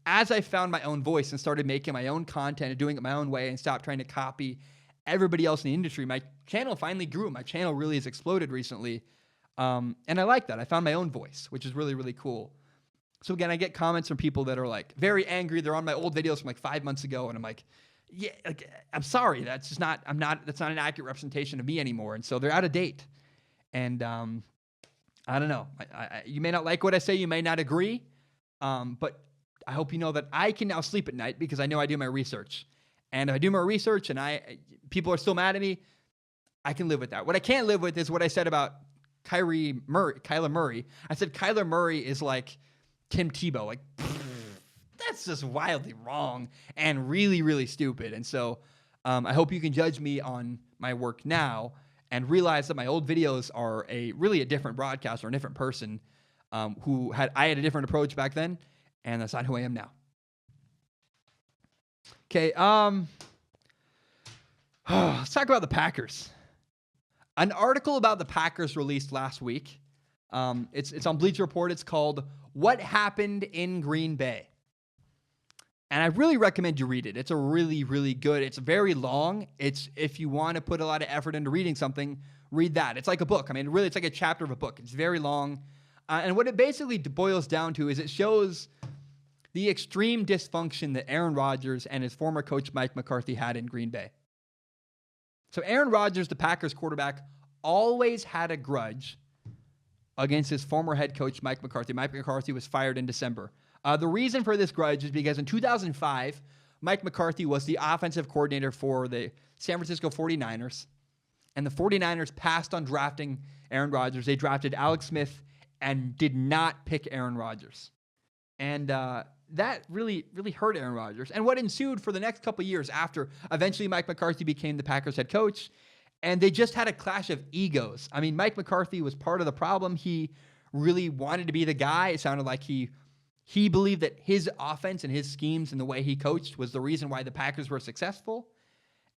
as I found my own voice and started making my own content and doing it my own way and stopped trying to copy everybody else in the industry, my channel finally grew. My channel really has exploded recently. And I like that. I found my own voice, which is really, really cool. So again, I get comments from people that are like very angry. They're on my old videos from like 5 months ago. And I'm like, yeah, I'm sorry. That's not an accurate representation of me anymore. And so they're out of date. And I don't know. You may not like what I say. You may not agree. But I hope you know that I can now sleep at night because I know I do my research. And if I do my research and people are still mad at me, I can live with that. What I can't live with is what I said about Kyler Murray. I said Kyler Murray is like Tim Tebow. Like, that's just wildly wrong and really, really stupid. And so I hope you can judge me on my work now and realize that my old videos are really a different broadcaster, a different person I had a different approach back then, and that's not who I am now. Okay, let's talk about the Packers. An article about the Packers released last week. It's on Bleacher Report. It's called "What Happened in Green Bay," and I really recommend you read it. It's a really, really good. It's very long. If you want to put a lot of effort into reading something, read that. It's like a book. I mean, really, it's like a chapter of a book. It's very long, and what it basically boils down to is it shows the extreme dysfunction that Aaron Rodgers and his former coach Mike McCarthy had in Green Bay. So Aaron Rodgers, the Packers quarterback, always had a grudge against his former head coach, Mike McCarthy. Mike McCarthy was fired in December. The reason for this grudge is because in 2005, Mike McCarthy was the offensive coordinator for the San Francisco 49ers, and the 49ers passed on drafting Aaron Rodgers. They drafted Alex Smith and did not pick Aaron Rodgers. And that really, really hurt Aaron Rodgers. And what ensued for the next couple of years after, eventually Mike McCarthy became the Packers head coach, and they just had a clash of egos. I mean, Mike McCarthy was part of the problem. He really wanted to be the guy. It sounded like he believed that his offense and his schemes and the way he coached was the reason why the Packers were successful.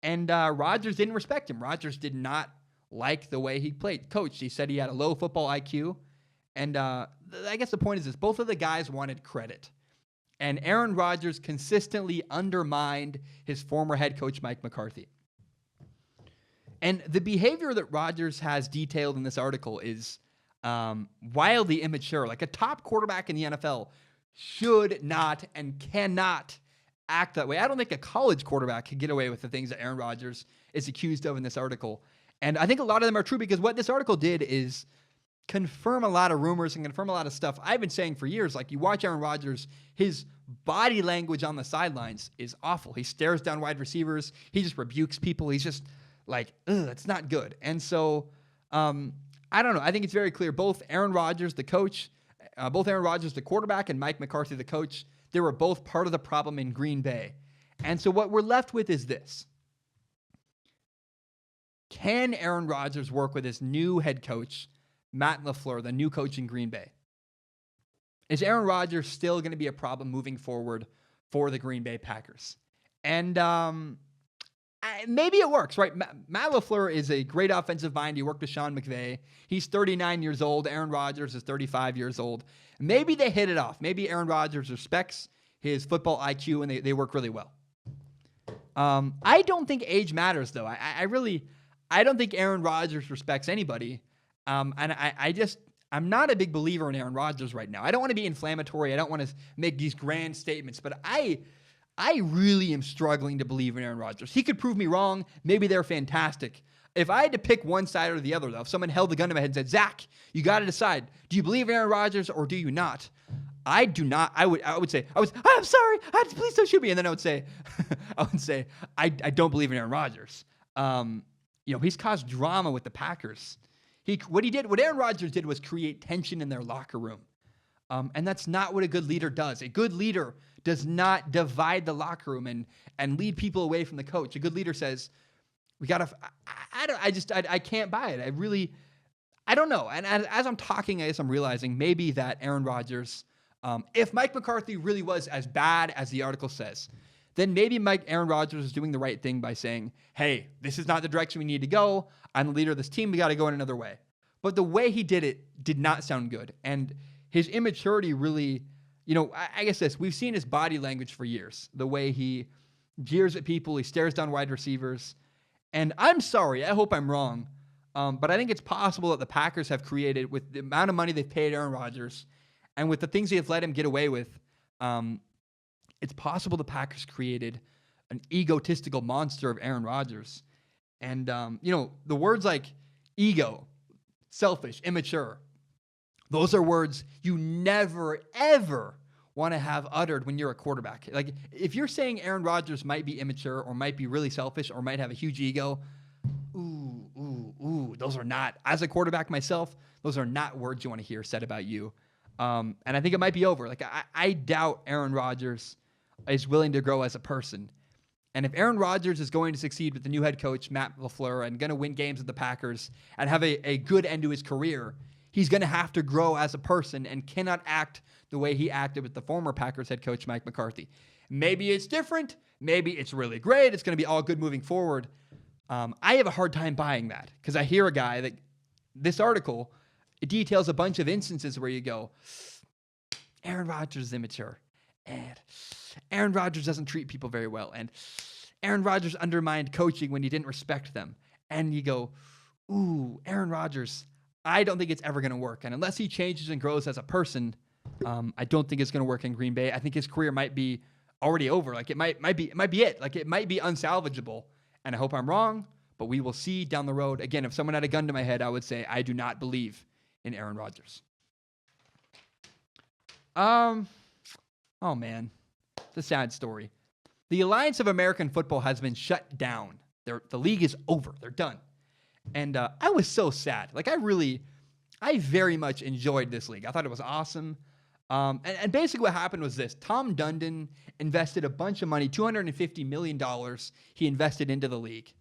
And Rodgers didn't respect him. Rodgers did not like the way he coached. He said he had a low football IQ. And I guess the point is this. Both of the guys wanted credit. And Aaron Rodgers consistently undermined his former head coach, Mike McCarthy. And the behavior that Rodgers has detailed in this article is wildly immature. Like a top quarterback in the NFL should not and cannot act that way. I don't think a college quarterback can get away with the things that Aaron Rodgers is accused of in this article. And I think a lot of them are true because what this article did is confirm a lot of rumors and confirm a lot of stuff I've been saying for years. Like you watch Aaron Rodgers, his body language on the sidelines is awful. He stares down wide receivers. He just rebukes people. He's just like, ugh, it's not good. And so, I don't know. I think it's very clear. Both Aaron Rodgers, the coach, both Aaron Rodgers, the quarterback, and Mike McCarthy, the coach, they were both part of the problem in Green Bay. And so what we're left with is this. Can Aaron Rodgers work with his new head coach, Matt LaFleur, the new coach in Green Bay? Is Aaron Rodgers still going to be a problem moving forward for the Green Bay Packers? And maybe it works, right? Matt LaFleur is a great offensive mind. He worked with Sean McVay. He's 39 years old. Aaron Rodgers is 35 years old. Maybe they hit it off. Maybe Aaron Rodgers respects his football IQ and they work really well. I don't think age matters, though. I don't think Aaron Rodgers respects anybody. And I'm not a big believer in Aaron Rodgers right now. I don't want to be inflammatory. I don't want to make these grand statements, but I really am struggling to believe in Aaron Rodgers. He could prove me wrong. Maybe they're fantastic. If I had to pick one side or the other, though, if someone held the gun to my head and said, Zach, you got to decide. Do you believe in Aaron Rodgers or do you not? I do not. I would say, I'm sorry. Please don't shoot me. And then I would say, I don't believe in Aaron Rodgers. He's caused drama with the Packers. What Aaron Rodgers did was create tension in their locker room. And that's not what a good leader does. A good leader does not divide the locker room and lead people away from the coach. A good leader says, I can't buy it. I don't know. And as I'm talking, I guess I'm realizing maybe that Aaron Rodgers, if Mike McCarthy really was as bad as the article says, then maybe Aaron Rodgers is doing the right thing by saying, hey, this is not the direction we need to go. I'm the leader of this team. We got to go in another way. But the way he did it did not sound good. And his immaturity really, I guess we've seen his body language for years. The way he jeers at people, he stares down wide receivers. And I'm sorry, I hope I'm wrong, but I think it's possible that the Packers have created, with the amount of money they've paid Aaron Rodgers and with the things they have let him get away with, it's possible the Packers created an egotistical monster of Aaron Rodgers. And, the words like ego, selfish, immature, those are words you never, ever want to have uttered when you're a quarterback. Like, if you're saying Aaron Rodgers might be immature or might be really selfish or might have a huge ego, those are not, as a quarterback myself, those are not words you want to hear said about you. And I think it might be over. Like, I doubt Aaron Rodgers is willing to grow as a person. And if Aaron Rodgers is going to succeed with the new head coach, Matt LaFleur, and going to win games with the Packers and have a good end to his career, he's going to have to grow as a person and cannot act the way he acted with the former Packers head coach, Mike McCarthy. Maybe it's different. Maybe it's really great. It's going to be all good moving forward. I have a hard time buying that because I hear a guy that this article, it details a bunch of instances where you go, Aaron Rodgers is immature, and Aaron Rodgers doesn't treat people very well, and Aaron Rodgers undermined coaching when he didn't respect them. And you go, Aaron Rodgers, I don't think it's ever going to work. And unless he changes and grows as a person, I don't think it's going to work in Green Bay. I think his career might be already over. Like it might be it. Like it might be unsalvageable. And I hope I'm wrong, but we will see down the road. Again, if someone had a gun to my head, I would say I do not believe in Aaron Rodgers. Oh man, it's a sad story. The Alliance of American Football has been shut down. The league is over. They're done. And I was so sad. Like I very much enjoyed this league. I thought it was awesome. And basically what happened was this. Tom Dundon invested a bunch of money, $250 million he invested into the league.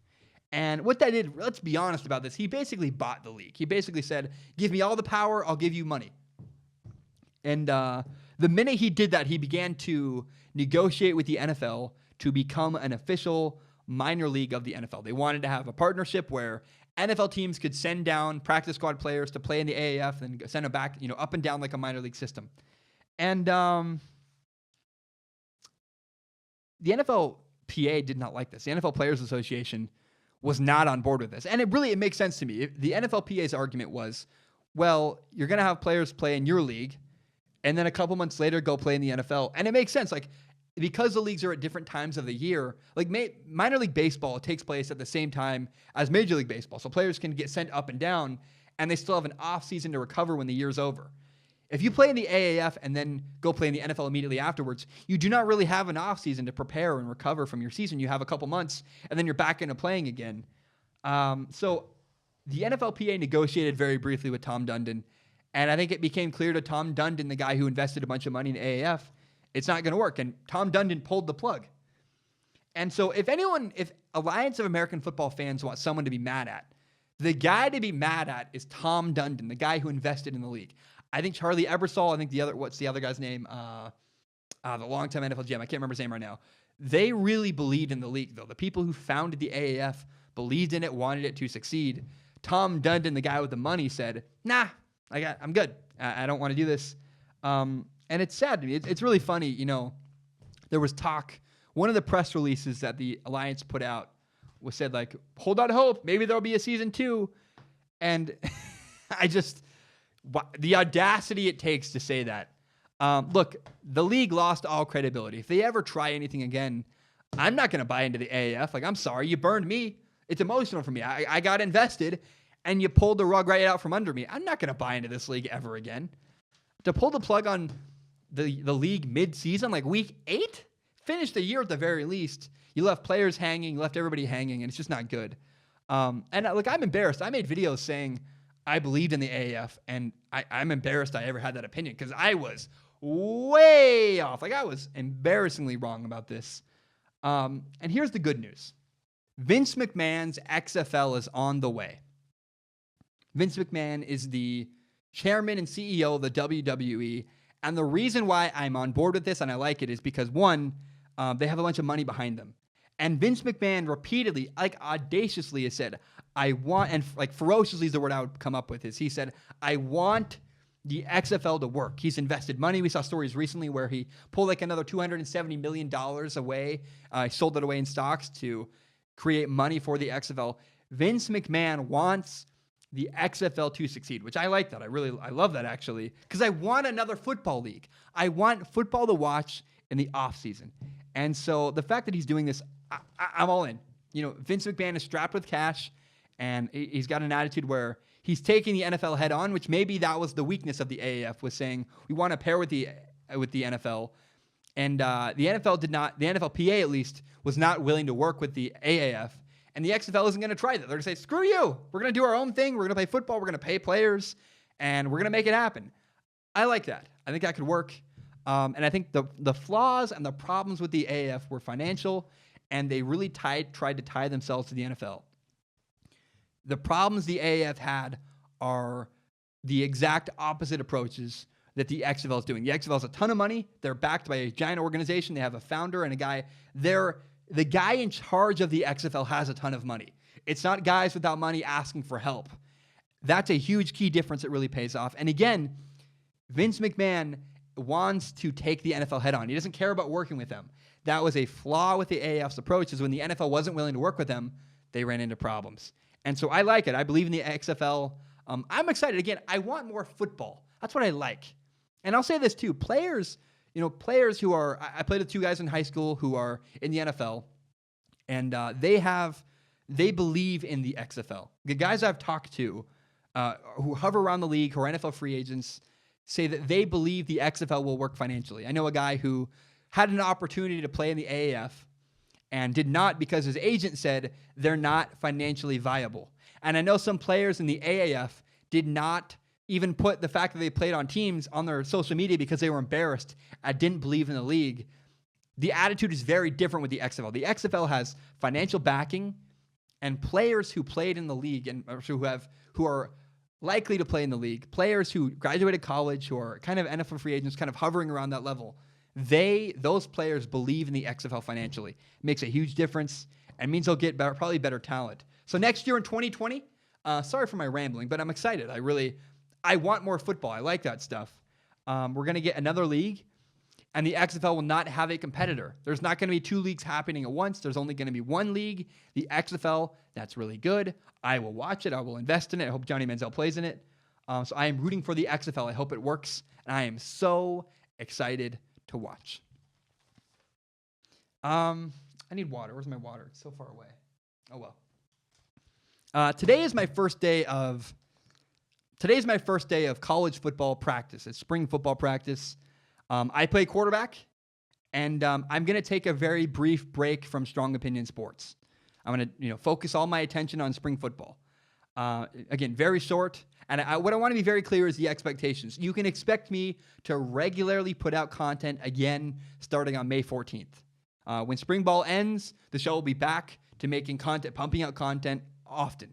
And what that did, let's be honest about this, he basically bought the league. He basically said, give me all the power, I'll give you money. And the minute he did that, he began to negotiate with the NFL to become an official minor league of the NFL. They wanted to have a partnership where NFL teams could send down practice squad players to play in the AAF and send them back, up and down like a minor league system. And the NFLPA did not like this. The NFL Players Association was not on board with this. And it makes sense to me. The NFLPA's argument was, well, you're going to have players play in your league and then a couple months later go play in the NFL. And it makes sense. Like, because the leagues are at different times of the year, like minor league baseball takes place at the same time as Major League Baseball. So players can get sent up and down, and they still have an off season to recover when the year's over. If you play in the AAF and then go play in the NFL immediately afterwards, you do not really have an off season to prepare and recover from your season. You have a couple months, and then you're back into playing again. So the NFLPA negotiated very briefly with Tom Dundon, and I think it became clear to Tom Dundon, the guy who invested a bunch of money in the AAF, it's not going to work. And Tom Dundon pulled the plug. And so if Alliance of American Football Fans want someone to be mad at, the guy to be mad at is Tom Dundon, the guy who invested in the league. I think Charlie Ebersol, what's the other guy's name? The longtime NFL GM. I can't remember his name right now. They really believed in the league, though. The people who founded the AAF believed in it, wanted it to succeed. Tom Dundon, the guy with the money, said, nah, I'm good. I don't want to do this. And it's sad to me. It's really funny. You know, there was talk. One of the press releases that the Alliance put out was said, like, hold out hope. Maybe there'll be a season 2. And the audacity it takes to say that. Look, the league lost all credibility. If they ever try anything again, I'm not going to buy into the AAF. Like, I'm sorry, you burned me. It's emotional for me. I got invested, and you pulled the rug right out from under me. I'm not going to buy into this league ever again. To pull the plug on the league mid-season, like week 8, finish the year at the very least. You left players hanging, you left everybody hanging, and it's just not good. I'm embarrassed. I made videos saying I believed in the AAF, and I'm embarrassed I ever had that opinion because I was way off. Like, I was embarrassingly wrong about this. And here's the good news. Vince McMahon's XFL is on the way. Vince McMahon is the chairman and CEO of the WWE. And the reason why I'm on board with this and I like it is because, one, they have a bunch of money behind them. And Vince McMahon repeatedly, like audaciously, has said, ferociously is the word I would come up with, he said, I want the XFL to work. He's invested money. We saw stories recently where he pulled like another $270 million away. Sold it away in stocks to create money for the XFL. Vince McMahon wants the XFL to succeed, which I like that. I love that, actually, because I want another football league. I want football to watch in the offseason. And so the fact that he's doing this, I'm all in. You know, Vince McMahon is strapped with cash, and he's got an attitude where he's taking the NFL head on, which maybe that was the weakness of the AAF, was saying we want to pair with the NFL. And the NFLPA at least, was not willing to work with the AAF. And the XFL isn't going to try that. They're going to say, screw you. We're going to do our own thing. We're going to play football. We're going to pay players. And we're going to make it happen. I like that. I think that could work. And I think the flaws and the problems with the AAF were financial, and they really tried to tie themselves to the NFL. The problems the AAF had are the exact opposite approaches that the XFL is doing. The XFL has a ton of money. They're backed by a giant organization. They have a founder and a guy. The guy in charge of the XFL has a ton of money. It's not guys without money asking for help. That's a huge key difference that really pays off. And again, Vince McMahon wants to take the NFL head on. He doesn't care about working with them. That was a flaw with the AAF's approach, is when the NFL wasn't willing to work with them, they ran into problems. And so I like it. I believe in the XFL. I'm excited. Again, I want more football. That's what I like. And I'll say this too. Players who are, I played with 2 guys in high school who are in the NFL, and they believe in the XFL. The guys I've talked to who hover around the league, who are NFL free agents, say that they believe the XFL will work financially. I know a guy who had an opportunity to play in the AAF and did not because his agent said they're not financially viable. And I know some players in the AAF did not even put the fact that they played on teams on their social media because they were embarrassed and didn't believe in the league. The attitude is very different with the XFL. The XFL has financial backing, and players who played in the league and who are likely to play in the league, players who graduated college, who are kind of NFL free agents, kind of hovering around that level, those players believe in the XFL financially. It makes a huge difference and means they'll get probably better talent. So next year in 2020, sorry for my rambling, but I'm excited. I want more football. I like that stuff. We're going to get another league. and the XFL will not have a competitor. There's not going to be two leagues happening at once. There's only going to be one league, the XFL. That's really good. I will watch it. I will invest in it. I hope Johnny Manziel plays in it. So I am rooting for the XFL. I hope it works, and I am so excited to watch. I need water. Where's my water? It's so far away. Oh, well. Today is my first day of college football practice. It's spring football practice. I play quarterback, and I'm going to take a very brief break from Strong Opinion Sports. I'm going to focus all my attention on spring football. Again, very short. And what I want to be very clear is the expectations. You can expect me to regularly put out content again starting on May 14th. When spring ball ends, the show will be back to making content, pumping out content often.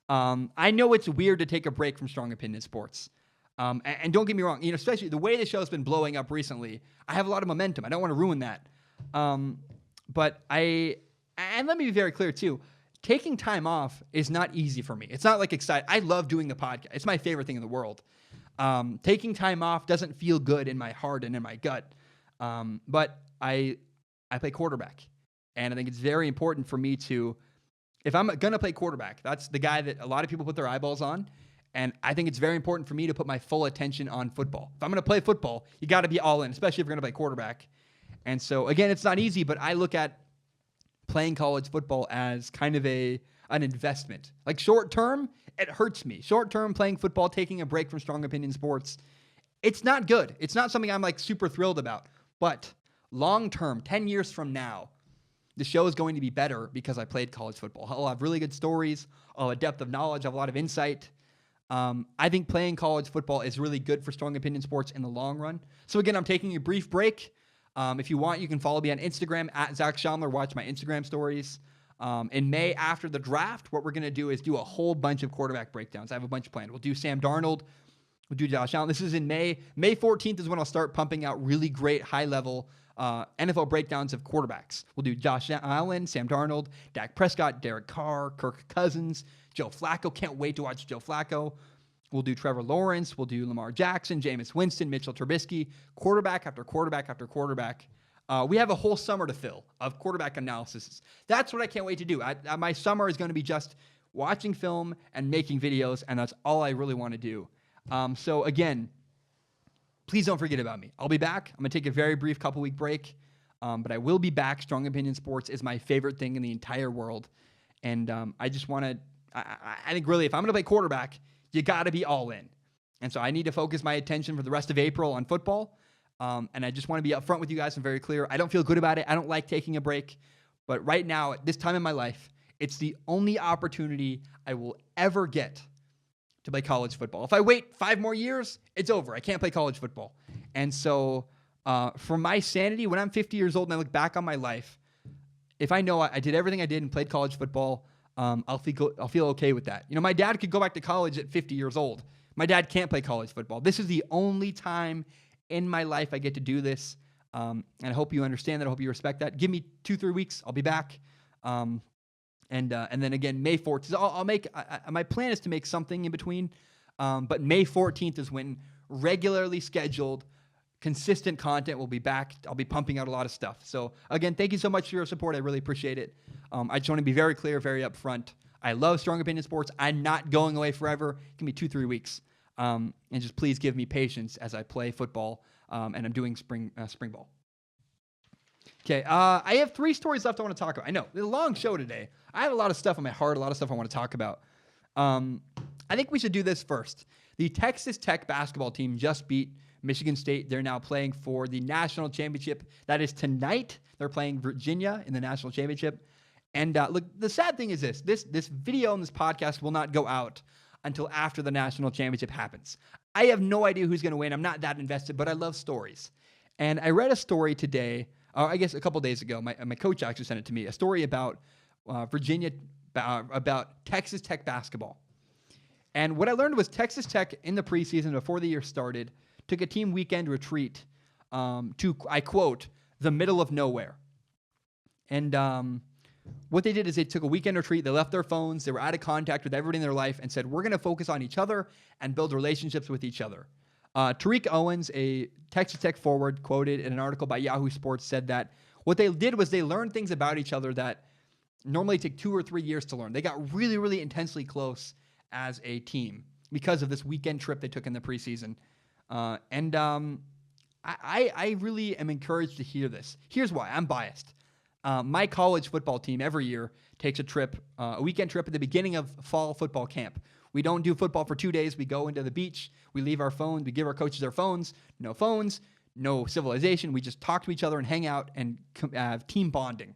I know it's weird to take a break from Strong Opinion Sports. And don't get me wrong, especially the way the show's been blowing up recently, I have a lot of momentum. I don't want to ruin that. And let me be very clear too, taking time off is not easy for me. It's not like exciting. I love doing the podcast. It's my favorite thing in the world. Taking time off doesn't feel good in my heart and in my gut. But I play quarterback, and I think it's very important for me to, if I'm going to play quarterback, that's the guy that a lot of people put their eyeballs on. And I think it's very important for me to put my full attention on football. If I'm going to play football, you got to be all in, especially if you're going to play quarterback. And so, again, it's not easy, but I look at playing college football as kind of an investment. Like short term, it hurts me. Short term, playing football, taking a break from Strong Opinion Sports, it's not good. It's not something I'm like super thrilled about. But long term, 10 years from now, the show is going to be better because I played college football. I'll have really good stories. I'll have a depth of knowledge. I'll have a lot of insight. I think playing college football is really good for Strong Opinion Sports in the long run. So again, I'm taking a brief break. If you want, you can follow me on Instagram at Zach Schaumler. Watch my Instagram stories. In May, after the draft, what we're going to do is do a whole bunch of quarterback breakdowns. I have a bunch planned. We'll do Sam Darnold. We'll do Josh Allen. This is in May. May 14th is when I'll start pumping out really great high-level NFL breakdowns of quarterbacks. We'll do Josh Allen, Sam Darnold, Dak Prescott, Derek Carr, Kirk Cousins, Joe Flacco. Can't wait to watch Joe Flacco. We'll do Trevor Lawrence. We'll do Lamar Jackson, Jameis Winston, Mitchell Trubisky, quarterback after quarterback after quarterback. We have a whole summer to fill of quarterback analysis. That's what I can't wait to do. My summer is going to be just watching film and making videos, and that's all I really want to do. So again, please don't forget about me. I'll be back. I'm going to take a very brief couple-week break, but I will be back. Strong Opinion Sports is my favorite thing in the entire world, and I just want to I think really if I'm going to play quarterback, you got to be all in. And so I need to focus my attention for the rest of April on football. And I just want to be upfront with you guys and very clear. I don't feel good about it. I don't like taking a break. But right now, at this time in my life, it's the only opportunity I will ever get to play college football. If I wait 5 more years, it's over. I can't play college football. And so for my sanity, when I'm 50 years old and I look back on my life, if I know I did everything I did and played college football, I'll feel okay with that. My dad could go back to college at 50 years old. My dad can't play college football. This is the only time in my life I get to do this. And I hope you understand that. I hope you respect that. Give me 2-3 weeks. I'll be back. And then again, May 14th. I'll make, my plan is to make something in between. But May 14th is when regularly scheduled, consistent content will be back. I'll be pumping out a lot of stuff. So again, thank you so much for your support. I really appreciate it. I just want to be very clear, very upfront. I love Strong Opinion Sports. I'm not going away forever. Give me 2-3 weeks. And just please give me patience as I play football. And I'm doing spring ball. Okay. I have 3 stories left I want to talk about. I know it's a long show today. I have a lot of stuff on my heart, a lot of stuff I want to talk about. I think we should do this first. The Texas Tech basketball team just beat Michigan State. They're now playing for the national championship. That is tonight. They're playing Virginia in the national championship. And look, the sad thing is this video and this podcast will not go out until after the national championship happens. I have no idea who's going to win. I'm not that invested, but I love stories. And I read a story today, or I guess a couple days ago. My coach actually sent it to me, a story about Virginia, about Texas Tech basketball. And what I learned was Texas Tech in the preseason before the year started took a team weekend retreat to, I quote, the middle of nowhere. And what they did is they took a weekend retreat. They left their phones. They were out of contact with everybody in their life and said, we're going to focus on each other and build relationships with each other. Tariq Owens, a Texas Tech forward, quoted in an article by Yahoo Sports, said that what they did was they learned things about each other that normally take 2 or 3 years to learn. They got really, really intensely close as a team because of this weekend trip they took in the preseason. I really am encouraged to hear this. Here's why. I'm biased. My college football team every year takes a trip, a weekend trip at the beginning of fall football camp. We don't do football for 2 days. We go into the beach. We leave our phones. We give our coaches our phones. No civilization. We just talk to each other and hang out and have team bonding.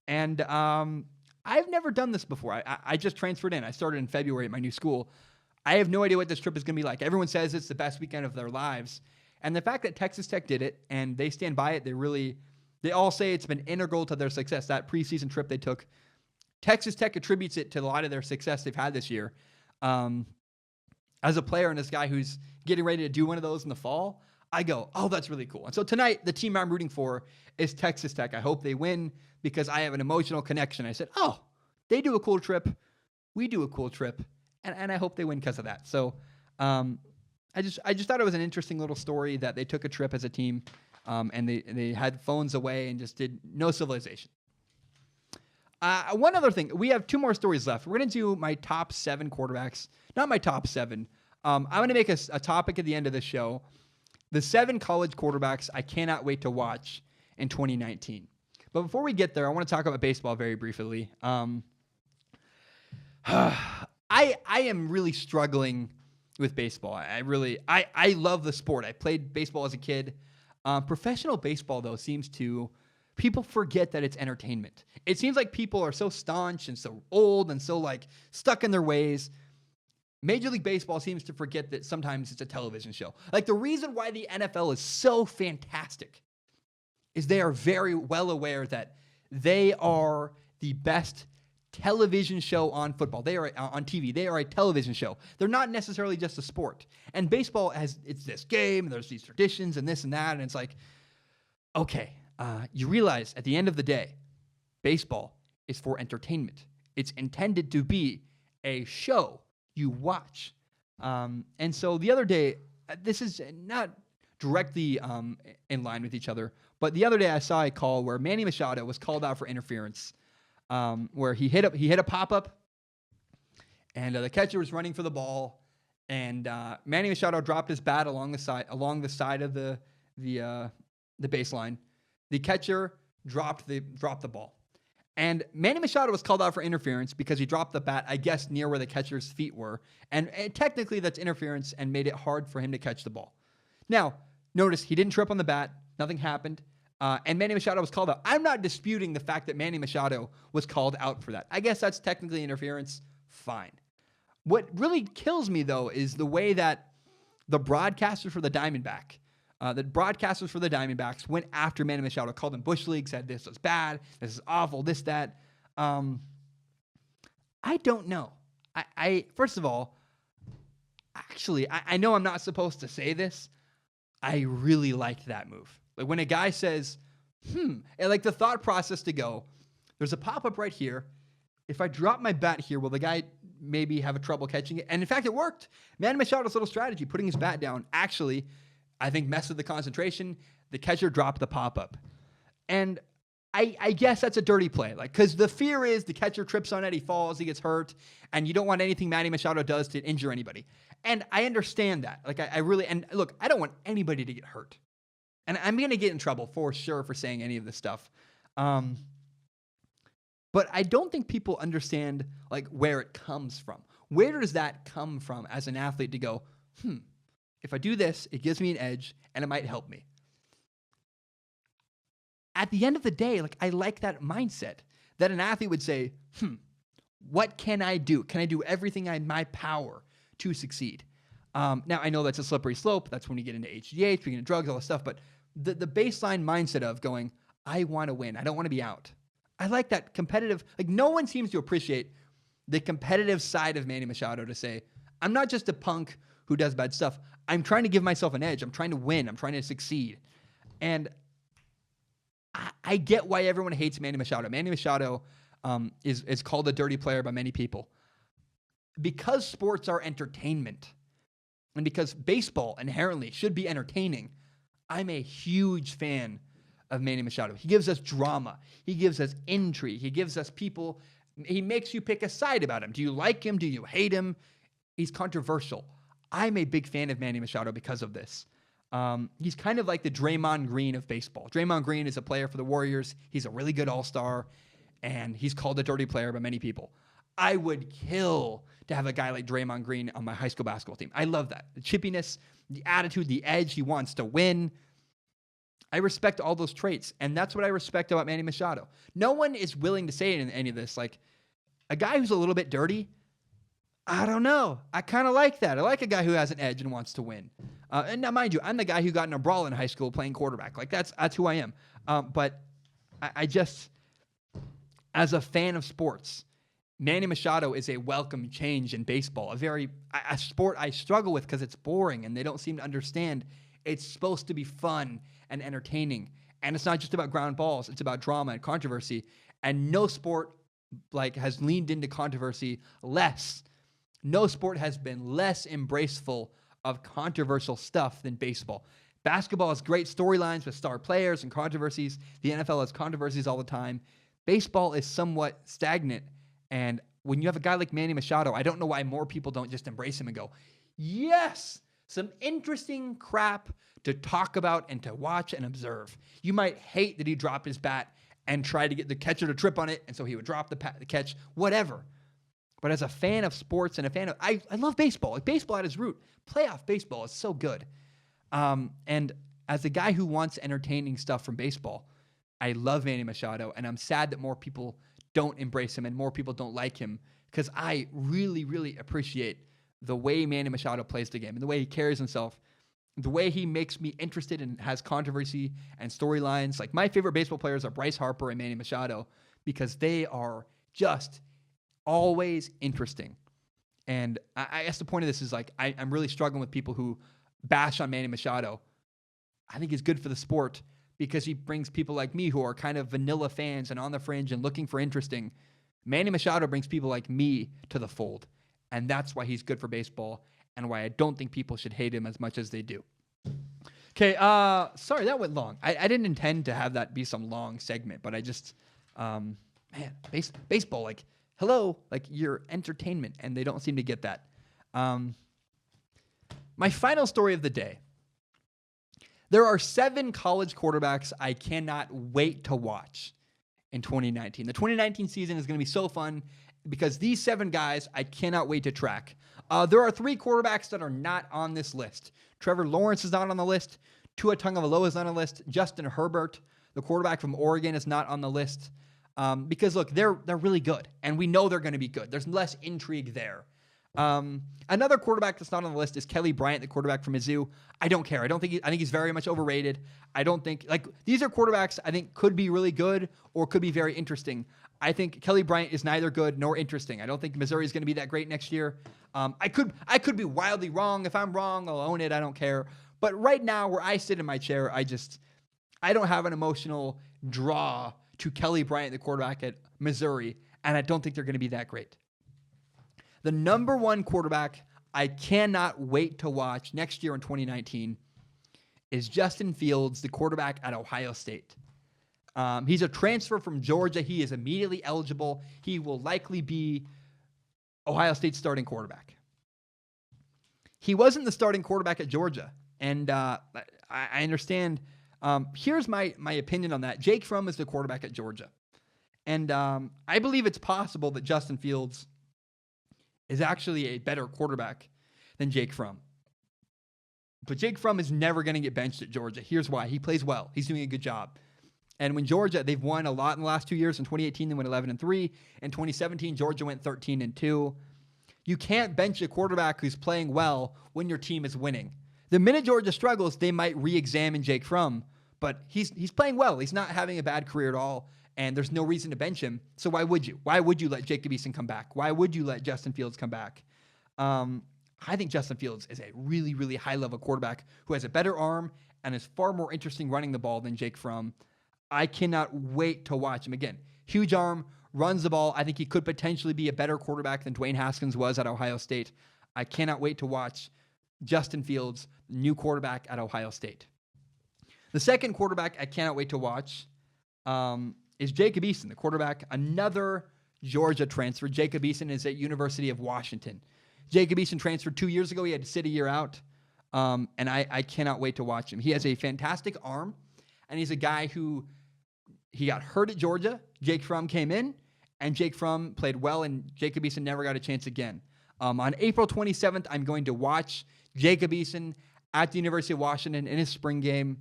And I've never done this before. I just transferred in. I started in February at my new school. I have no idea what this trip is going to be like. Everyone says it's the best weekend of their lives. And the fact that Texas Tech did it and they stand by it, they all say it's been integral to their success. That preseason trip they took, Texas Tech attributes it to a lot of their success they've had this year. As a player and this guy who's getting ready to do one of those in the fall, I go, oh, that's really cool. And so tonight, the team I'm rooting for is Texas Tech. I hope they win because I have an emotional connection. I said, oh, they do a cool trip. We do a cool trip. And I hope they win because of that. So I just thought it was an interesting little story that they took a trip as a team and they had phones away and just did no civilization. One other thing. We have 2 more stories left. We're going to do my top 7 quarterbacks. Not my top 7. I'm going to make a topic at the end of the show. The 7 college quarterbacks I cannot wait to watch in 2019. But before we get there, I want to talk about baseball very briefly. I am really struggling with baseball. I love the sport. I played baseball as a kid. Professional baseball, though, people forget that it's entertainment. It seems like people are so staunch and so old and so stuck in their ways. Major League Baseball seems to forget that sometimes it's a television show. The reason why the NFL is so fantastic is they are very well aware that they are the best television show on football. They are on TV. They are a television show. They're not necessarily just a sport. And baseball it's this game, and there's these traditions and this and that, and it's okay, you realize at the end of the day, baseball is for entertainment. It's intended to be a show you watch. And so the other day, this is not directly in line with each other, but the other day I saw a call where Manny Machado was called out for interference, where he hit a pop-up, and the catcher was running for the ball, and Manny Machado dropped his bat along the side of the baseline. The catcher dropped the ball. And Manny Machado was called out for interference because he dropped the bat, I guess, near where the catcher's feet were. And technically that's interference and made it hard for him to catch the ball. Now, notice he didn't trip on the bat. Nothing happened. And Manny Machado was called out. I'm not disputing the fact that Manny Machado was called out for that. I guess that's technically interference. Fine. What really kills me, though, is the way that the broadcasters for the Diamondbacks went after Manny Machado, called him Bush League, said this was bad, this is awful, this, that. I don't know. First of all, actually, I know I'm not supposed to say this. I really liked that move. When a guy says, and the thought process to go, there's a pop-up right here. If I drop my bat here, will the guy maybe have a trouble catching it? And in fact, it worked. Manny Machado's little strategy, putting his bat down, actually, I think, messed with the concentration. The catcher dropped the pop-up. And I guess that's a dirty play. Because the fear is the catcher trips on it, he falls, he gets hurt, and you don't want anything Manny Machado does to injure anybody. And I understand that. Look, I don't want anybody to get hurt. And I'm going to get in trouble for sure for saying any of this stuff. But I don't think people understand where it comes from. Where does that come from as an athlete to go, if I do this, it gives me an edge and it might help me. At the end of the day, I like that mindset that an athlete would say, what can I do? Can I do everything in my power to succeed? Now, I know that's a slippery slope. That's when you get into HGH, we get into drugs, all this stuff. But the baseline mindset of going, I want to win. I don't want to be out. I like that competitive. No one seems to appreciate the competitive side of Manny Machado to say, I'm not just a punk who does bad stuff. I'm trying to give myself an edge. I'm trying to win. I'm trying to succeed. And I get why everyone hates Manny Machado. Manny Machado is called a dirty player by many people. Because sports are entertainment, and because baseball inherently should be entertaining, I'm a huge fan of Manny Machado. He gives us drama. He gives us intrigue. He gives us people. He makes you pick a side about him. Do you like him? Do you hate him? He's controversial. I'm a big fan of Manny Machado because of this. He's kind of like the Draymond Green of baseball. Draymond Green is a player for the Warriors. He's a really good all-star, and he's called a dirty player by many people. I would kill to have a guy like Draymond Green on my high school basketball team. I love that. The chippiness, the attitude, the edge. He wants to win. I respect all those traits, and that's what I respect about Manny Machado. No one is willing to say in any of this. Like, a guy who's a little bit dirty, I don't know. I kind of like that. I like a guy who has an edge and wants to win. And now, mind you, I'm the guy who got in a brawl in high school playing quarterback. Like, that's who I am. But I just, as a fan of sports, Manny Machado is a welcome change in baseball. A sport I struggle with because it's boring and they don't seem to understand. It's supposed to be fun and entertaining. And it's not just about ground balls. It's about drama and controversy. And no sport has leaned into controversy less. No sport has been less embraceful of controversial stuff than baseball. Basketball has great storylines with star players and controversies. The NFL has controversies all the time. Baseball is somewhat stagnant. And when you have a guy like Manny Machado, I don't know why more people don't just embrace him and go, yes, some interesting crap to talk about and to watch and observe. You might hate that he dropped his bat and tried to get the catcher to trip on it, and so he would drop the catch, whatever. But as a fan of sports and a fan of, I love baseball. Like, baseball at its root, playoff baseball is so good. And as a guy who wants entertaining stuff from baseball, I love Manny Machado, and I'm sad that more people don't embrace him and more people don't like him, because I really, really appreciate the way Manny Machado plays the game and the way he carries himself, the way he makes me interested and has controversy and storylines. Like, my favorite baseball players are Bryce Harper and Manny Machado because they are just always interesting. And I guess the point of this is, like, I'm really struggling with people who bash on Manny Machado. I think he's good for the sport because he brings people like me who are kind of vanilla fans and on the fringe and looking for interesting. Manny Machado brings people like me to the fold. And that's why he's good for baseball and why I don't think people should hate him as much as they do. Okay, sorry, that went long. I didn't intend to have that be some long segment, but I just, baseball, like, hello, like, you're entertainment, and they don't seem to get that. My final story of the day. There are 7 college quarterbacks I cannot wait to watch in 2019. The 2019 season is going to be so fun because these 7 guys I cannot wait to track. There are 3 quarterbacks that are not on this list. Trevor Lawrence is not on the list. Tua Tagovailoa is not on the list. Justin Herbert, the quarterback from Oregon, is not on the list. Because, look, they're really good, and we know they're going to be good. There's less intrigue there. Another quarterback that's not on the list is Kelly Bryant, the quarterback from Mizzou. I don't care. I think he's very much overrated. I don't think, like, these are quarterbacks I think could be really good or could be very interesting. I think Kelly Bryant is neither good nor interesting. I don't think Missouri is going to be that great next year. I could be wildly wrong. If I'm wrong, I'll own it. I don't care. But right now, where I sit in my chair, I don't have an emotional draw to Kelly Bryant, the quarterback at Missouri, and I don't think they're going to be that great. The number 1 quarterback I cannot wait to watch next year in 2019 is Justin Fields, the quarterback at Ohio State. He's a transfer from Georgia. He is immediately eligible. He will likely be Ohio State's starting quarterback. He wasn't the starting quarterback at Georgia, and I understand. Here's my opinion on that. Jake Fromm is the quarterback at Georgia, and I believe it's possible that Justin Fields is actually a better quarterback than Jake Fromm. But Jake Fromm is never going to get benched at Georgia. Here's why. He plays well. He's doing a good job. And when Georgia, they've won a lot in the last 2 years. In 2018, they went 11-3. In 2017, Georgia went 13-2. You can't bench a quarterback who's playing well when your team is winning. The minute Georgia struggles, they might re-examine Jake Fromm. But he's playing well. He's not having a bad career at all. And there's no reason to bench him. So why would you? Why would you let Jacob Eason come back? Why would you let Justin Fields come back? I think Justin Fields is a really, really high-level quarterback who has a better arm and is far more interesting running the ball than Jake Fromm. I cannot wait to watch him. Again, huge arm, runs the ball. I think he could potentially be a better quarterback than Dwayne Haskins was at Ohio State. I cannot wait to watch Justin Fields, new quarterback at Ohio State. The second quarterback I cannot wait to watch is Jacob Eason, the quarterback, another Georgia transfer. Jacob Eason is at University of Washington. Jacob Eason transferred 2 years ago. He had to sit a year out, and I cannot wait to watch him. He has a fantastic arm, and he's a guy who he got hurt at Georgia. Jake Fromm came in, and Jake Fromm played well, and Jacob Eason never got a chance again. On April 27th, I'm going to watch Jacob Eason at the University of Washington in his spring game,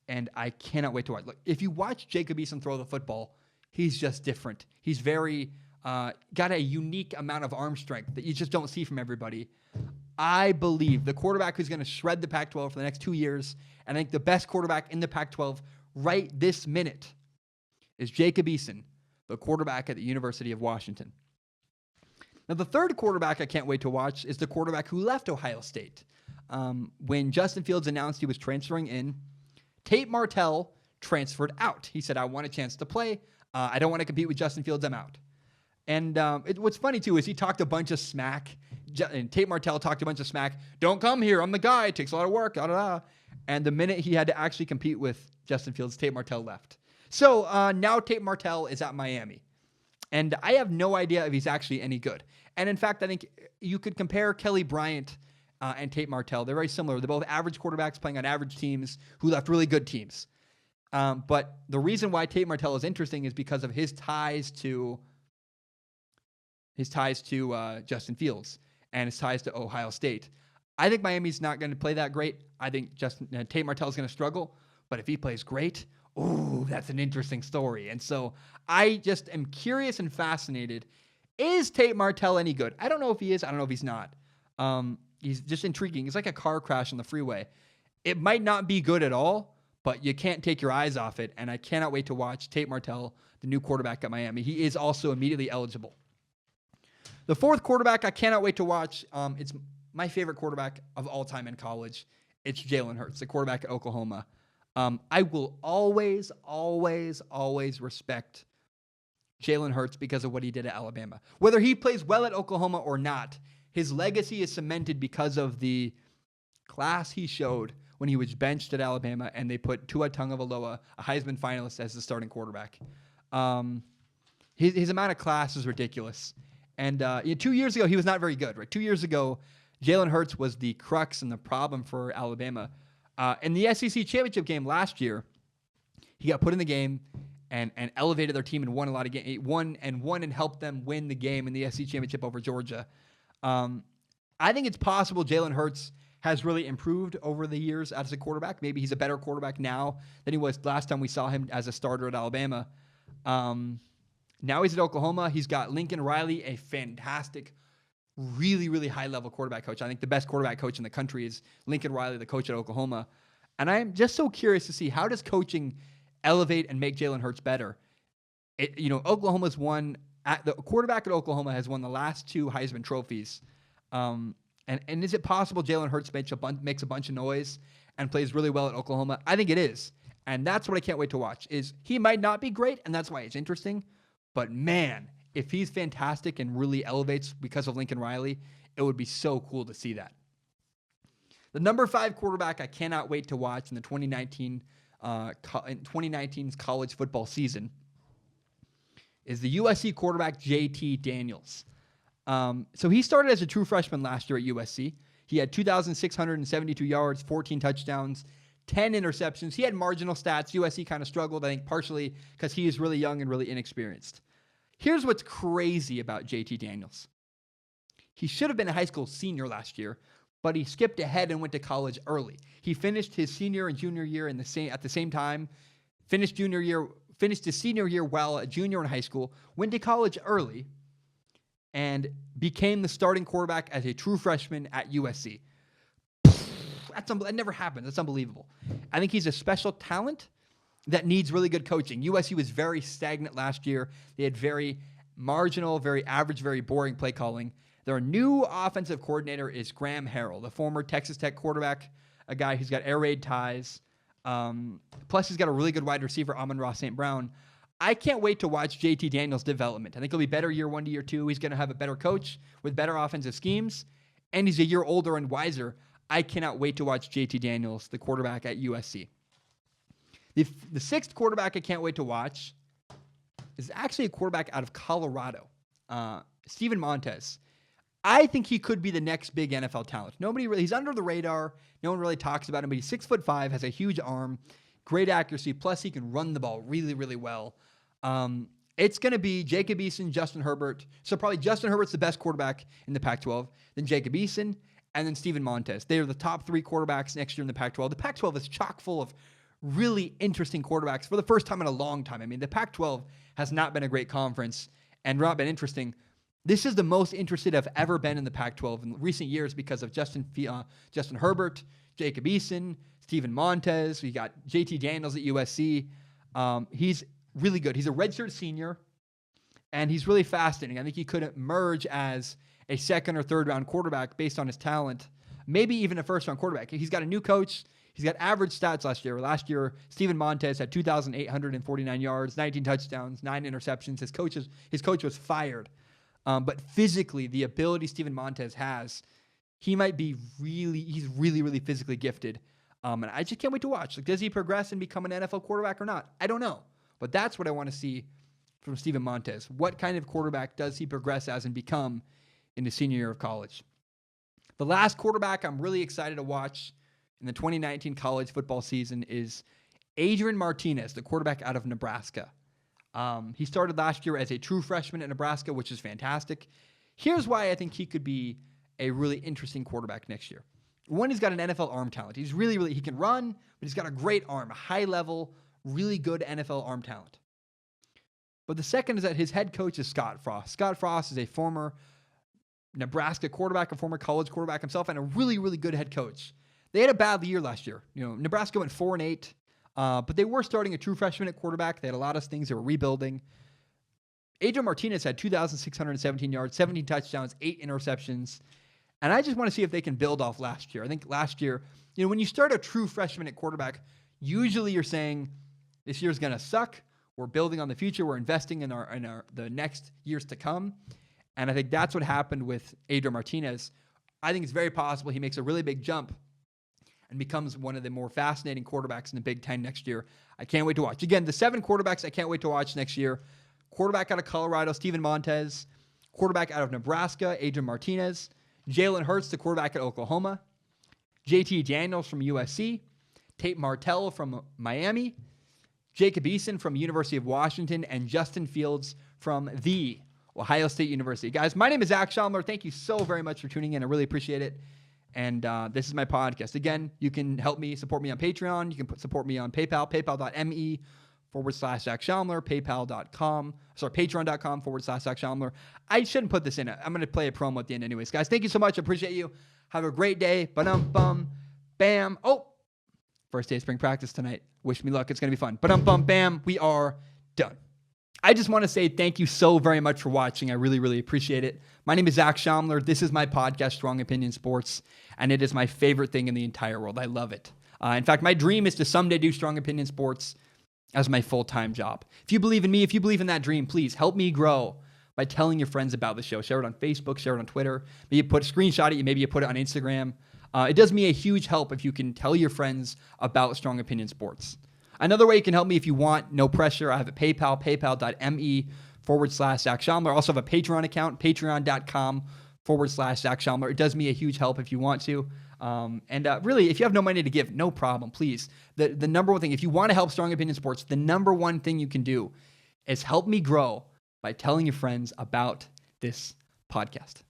and I cannot wait to watch. Look, if you watch Jacob Eason throw the football, he's just different. He's very got a unique amount of arm strength that you just don't see from everybody. I believe the quarterback who's going to shred the Pac-12 for the next 2 years, and I think the best quarterback in the Pac-12 right this minute is Jacob Eason, the quarterback at the University of Washington. Now, the third quarterback I can't wait to watch is the quarterback who left Ohio State. When Justin Fields announced he was transferring in, Tate Martell transferred out. He said, I want a chance to play. I don't want to compete with Justin Fields. I'm out. And what's funny, too, is he talked a bunch of smack. And Tate Martell talked a bunch of smack. Don't come here. I'm the guy. It takes a lot of work. And the minute he had to actually compete with Justin Fields, Tate Martell left. So now Tate Martell is at Miami. And I have no idea if he's actually any good. And in fact, I think you could compare Kelly Bryant and Tate Martell. They're very similar. They're both average quarterbacks playing on average teams who left really good teams. But the reason why Tate Martell is interesting is because of his ties to Justin Fields and his ties to Ohio State. I think Miami's not going to play that great. I think Tate Martell is going to struggle. But if he plays great, ooh, that's an interesting story. And so I just am curious and fascinated. Is Tate Martell any good? I don't know if he is. I don't know if he's not. He's just intriguing. It's like a car crash on the freeway. It might not be good at all, but you can't take your eyes off it. And I cannot wait to watch Tate Martell, the new quarterback at Miami. He is also immediately eligible. The fourth quarterback I cannot wait to watch. It's my favorite quarterback of all time in college. It's Jalen Hurts, the quarterback at Oklahoma. I will always, always, always respect Jalen Hurts because of what he did at Alabama. Whether he plays well at Oklahoma or not, his legacy is cemented because of the class he showed when he was benched at Alabama and they put Tua Tagovailoa, a Heisman finalist, as the starting quarterback. His amount of class is ridiculous. And 2 years ago, he was not very good, right? 2 years ago, Jalen Hurts was the crux and the problem for Alabama. In the SEC championship game last year, he got put in the game and elevated their team and won a lot of games. Won and helped them win the game in the SEC championship over Georgia. I think it's possible Jalen Hurts has really improved over the years as a quarterback. Maybe he's a better quarterback now than he was last time we saw him as a starter at Alabama. Now he's at Oklahoma. He's got Lincoln Riley, a fantastic, really, really high-level quarterback coach. I think the best quarterback coach in the country is Lincoln Riley, the coach at Oklahoma. And I'm just so curious to see, how does coaching elevate and make Jalen Hurts better? Oklahoma's won. The quarterback at Oklahoma has won the last 2 Heisman trophies. And is it possible Jalen Hurts makes a bunch of noise and plays really well at Oklahoma? I think it is. And that's what I can't wait to watch. Is he might not be great, and that's why it's interesting. But man, if he's fantastic and really elevates because of Lincoln Riley, it would be so cool to see that. The number 5 quarterback I cannot wait to watch in the 2019's college football season is the USC quarterback JT Daniels. So he started as a true freshman last year at USC. He had 2,672 yards, 14 touchdowns, 10 interceptions. He had marginal stats. USC kind of struggled, I think, partially because he is really young and really inexperienced. Here's what's crazy about JT Daniels. He should have been a high school senior last year, but he skipped ahead and went to college early. He finished his senior and junior year at the same time, finished his senior year while a junior in high school, went to college early, and became the starting quarterback as a true freshman at USC. That never happened. That's unbelievable. I think he's a special talent that needs really good coaching. USC was very stagnant last year. They had very marginal, very average, very boring play calling. Their new offensive coordinator is Graham Harrell, the former Texas Tech quarterback, a guy who's got air raid ties. Plus, he's got a really good wide receiver, Amon-Ra St. Brown. I can't wait to watch JT Daniels' development. I think he'll be better year 1 to year 2. He's going to have a better coach with better offensive schemes, and he's a year older and wiser. I cannot wait to watch JT Daniels, the quarterback at USC. The sixth quarterback I can't wait to watch is actually a quarterback out of Colorado, Steven Montez. I think he could be the next big NFL talent. He's under the radar. No one really talks about him, but he's 6'5", has a huge arm, great accuracy. Plus, he can run the ball really, really well. It's going to be Jacob Eason, Justin Herbert. So probably Justin Herbert's the best quarterback in the Pac-12, then Jacob Eason, and then Steven Montez. They are the top 3 quarterbacks next year in the Pac-12. The Pac-12 is chock full of really interesting quarterbacks for the first time in a long time. I mean, the Pac-12 has not been a great conference and not been interesting. This is the most interested I've ever been in the Pac-12 in recent years because of Justin Herbert, Jacob Eason, Steven Montez. We got JT Daniels at USC. He's really good. He's a redshirt senior, and he's really fascinating. I think he could emerge as a second or third round quarterback based on his talent, maybe even a first round quarterback. He's got a new coach. He's got average stats last year. Last year, Steven Montez had 2,849 yards, 19 touchdowns, 9 interceptions. His coach was fired. But physically, the ability Steven Montez has, he's really, really physically gifted. And I just can't wait to watch. Like, does he progress and become an NFL quarterback or not? I don't know. But that's what I want to see from Steven Montez. What kind of quarterback does he progress as and become in the senior year of college? The last quarterback I'm really excited to watch in the 2019 college football season is Adrian Martinez, the quarterback out of Nebraska. He started last year as a true freshman at Nebraska, which is fantastic. Here's why I think he could be a really interesting quarterback next year. One, he's got an NFL arm talent. He's really, he can run, but he's got a great arm, a high level, really good NFL arm talent. But the second is that his head coach is Scott Frost. Scott Frost is a former Nebraska quarterback, a former college quarterback himself, and a really, really good head coach. They had a bad year last year. Nebraska went 4-8. But they were starting a true freshman at quarterback. They had a lot of things. They were rebuilding. Adrian Martinez had 2,617 yards, 17 touchdowns, 8 interceptions. And I just want to see if they can build off last year. I think last year, when you start a true freshman at quarterback, usually you're saying this year's going to suck. We're building on the future. We're investing in the next years to come. And I think that's what happened with Adrian Martinez. I think it's very possible he makes a really big jump and becomes one of the more fascinating quarterbacks in the Big Ten next year. I can't wait to watch. Again, the 7 quarterbacks I can't wait to watch next year. Quarterback out of Colorado, Steven Montez. Quarterback out of Nebraska, Adrian Martinez. Jalen Hurts, the quarterback at Oklahoma. JT Daniels from USC. Tate Martell from Miami. Jacob Eason from University of Washington. And Justin Fields from the Ohio State University. Guys, my name is Zach Schaumler. Thank you so very much for tuning in. I really appreciate it. And this is my podcast. Again, you can help me, support me on Patreon. You can support me on PayPal, paypal.me/Zach Schaumler, patreon.com/Zach Schaumler. I shouldn't put this in. I'm going to play a promo at the end anyways. Guys, thank you so much. I appreciate you. Have a great day. Ba-dum-bum. Bam. Oh, first day of spring practice tonight. Wish me luck. It's going to be fun. Ba-dum-bum. Bam. We are done. I just want to say thank you so very much for watching. I really, really appreciate it. My name is Zach Schaumler. This is my podcast, Strong Opinion Sports, and it is my favorite thing in the entire world. I love it. In fact, my dream is to someday do Strong Opinion Sports as my full-time job. If you believe in me, if you believe in that dream, please help me grow by telling your friends about the show. Share it on Facebook, share it on Twitter. Maybe you put a screenshot of it, maybe you put it on Instagram. It does me a huge help if you can tell your friends about Strong Opinion Sports. Another way you can help me if you want, no pressure, I have a PayPal, paypal.me/Zach Schaumler. I also have a Patreon account, patreon.com/Zach Schaumler. It does me a huge help if you want to. Really, if you have no money to give, no problem, please. The number one thing, if you want to help Strong Opinion Sports, the number one thing you can do is help me grow by telling your friends about this podcast.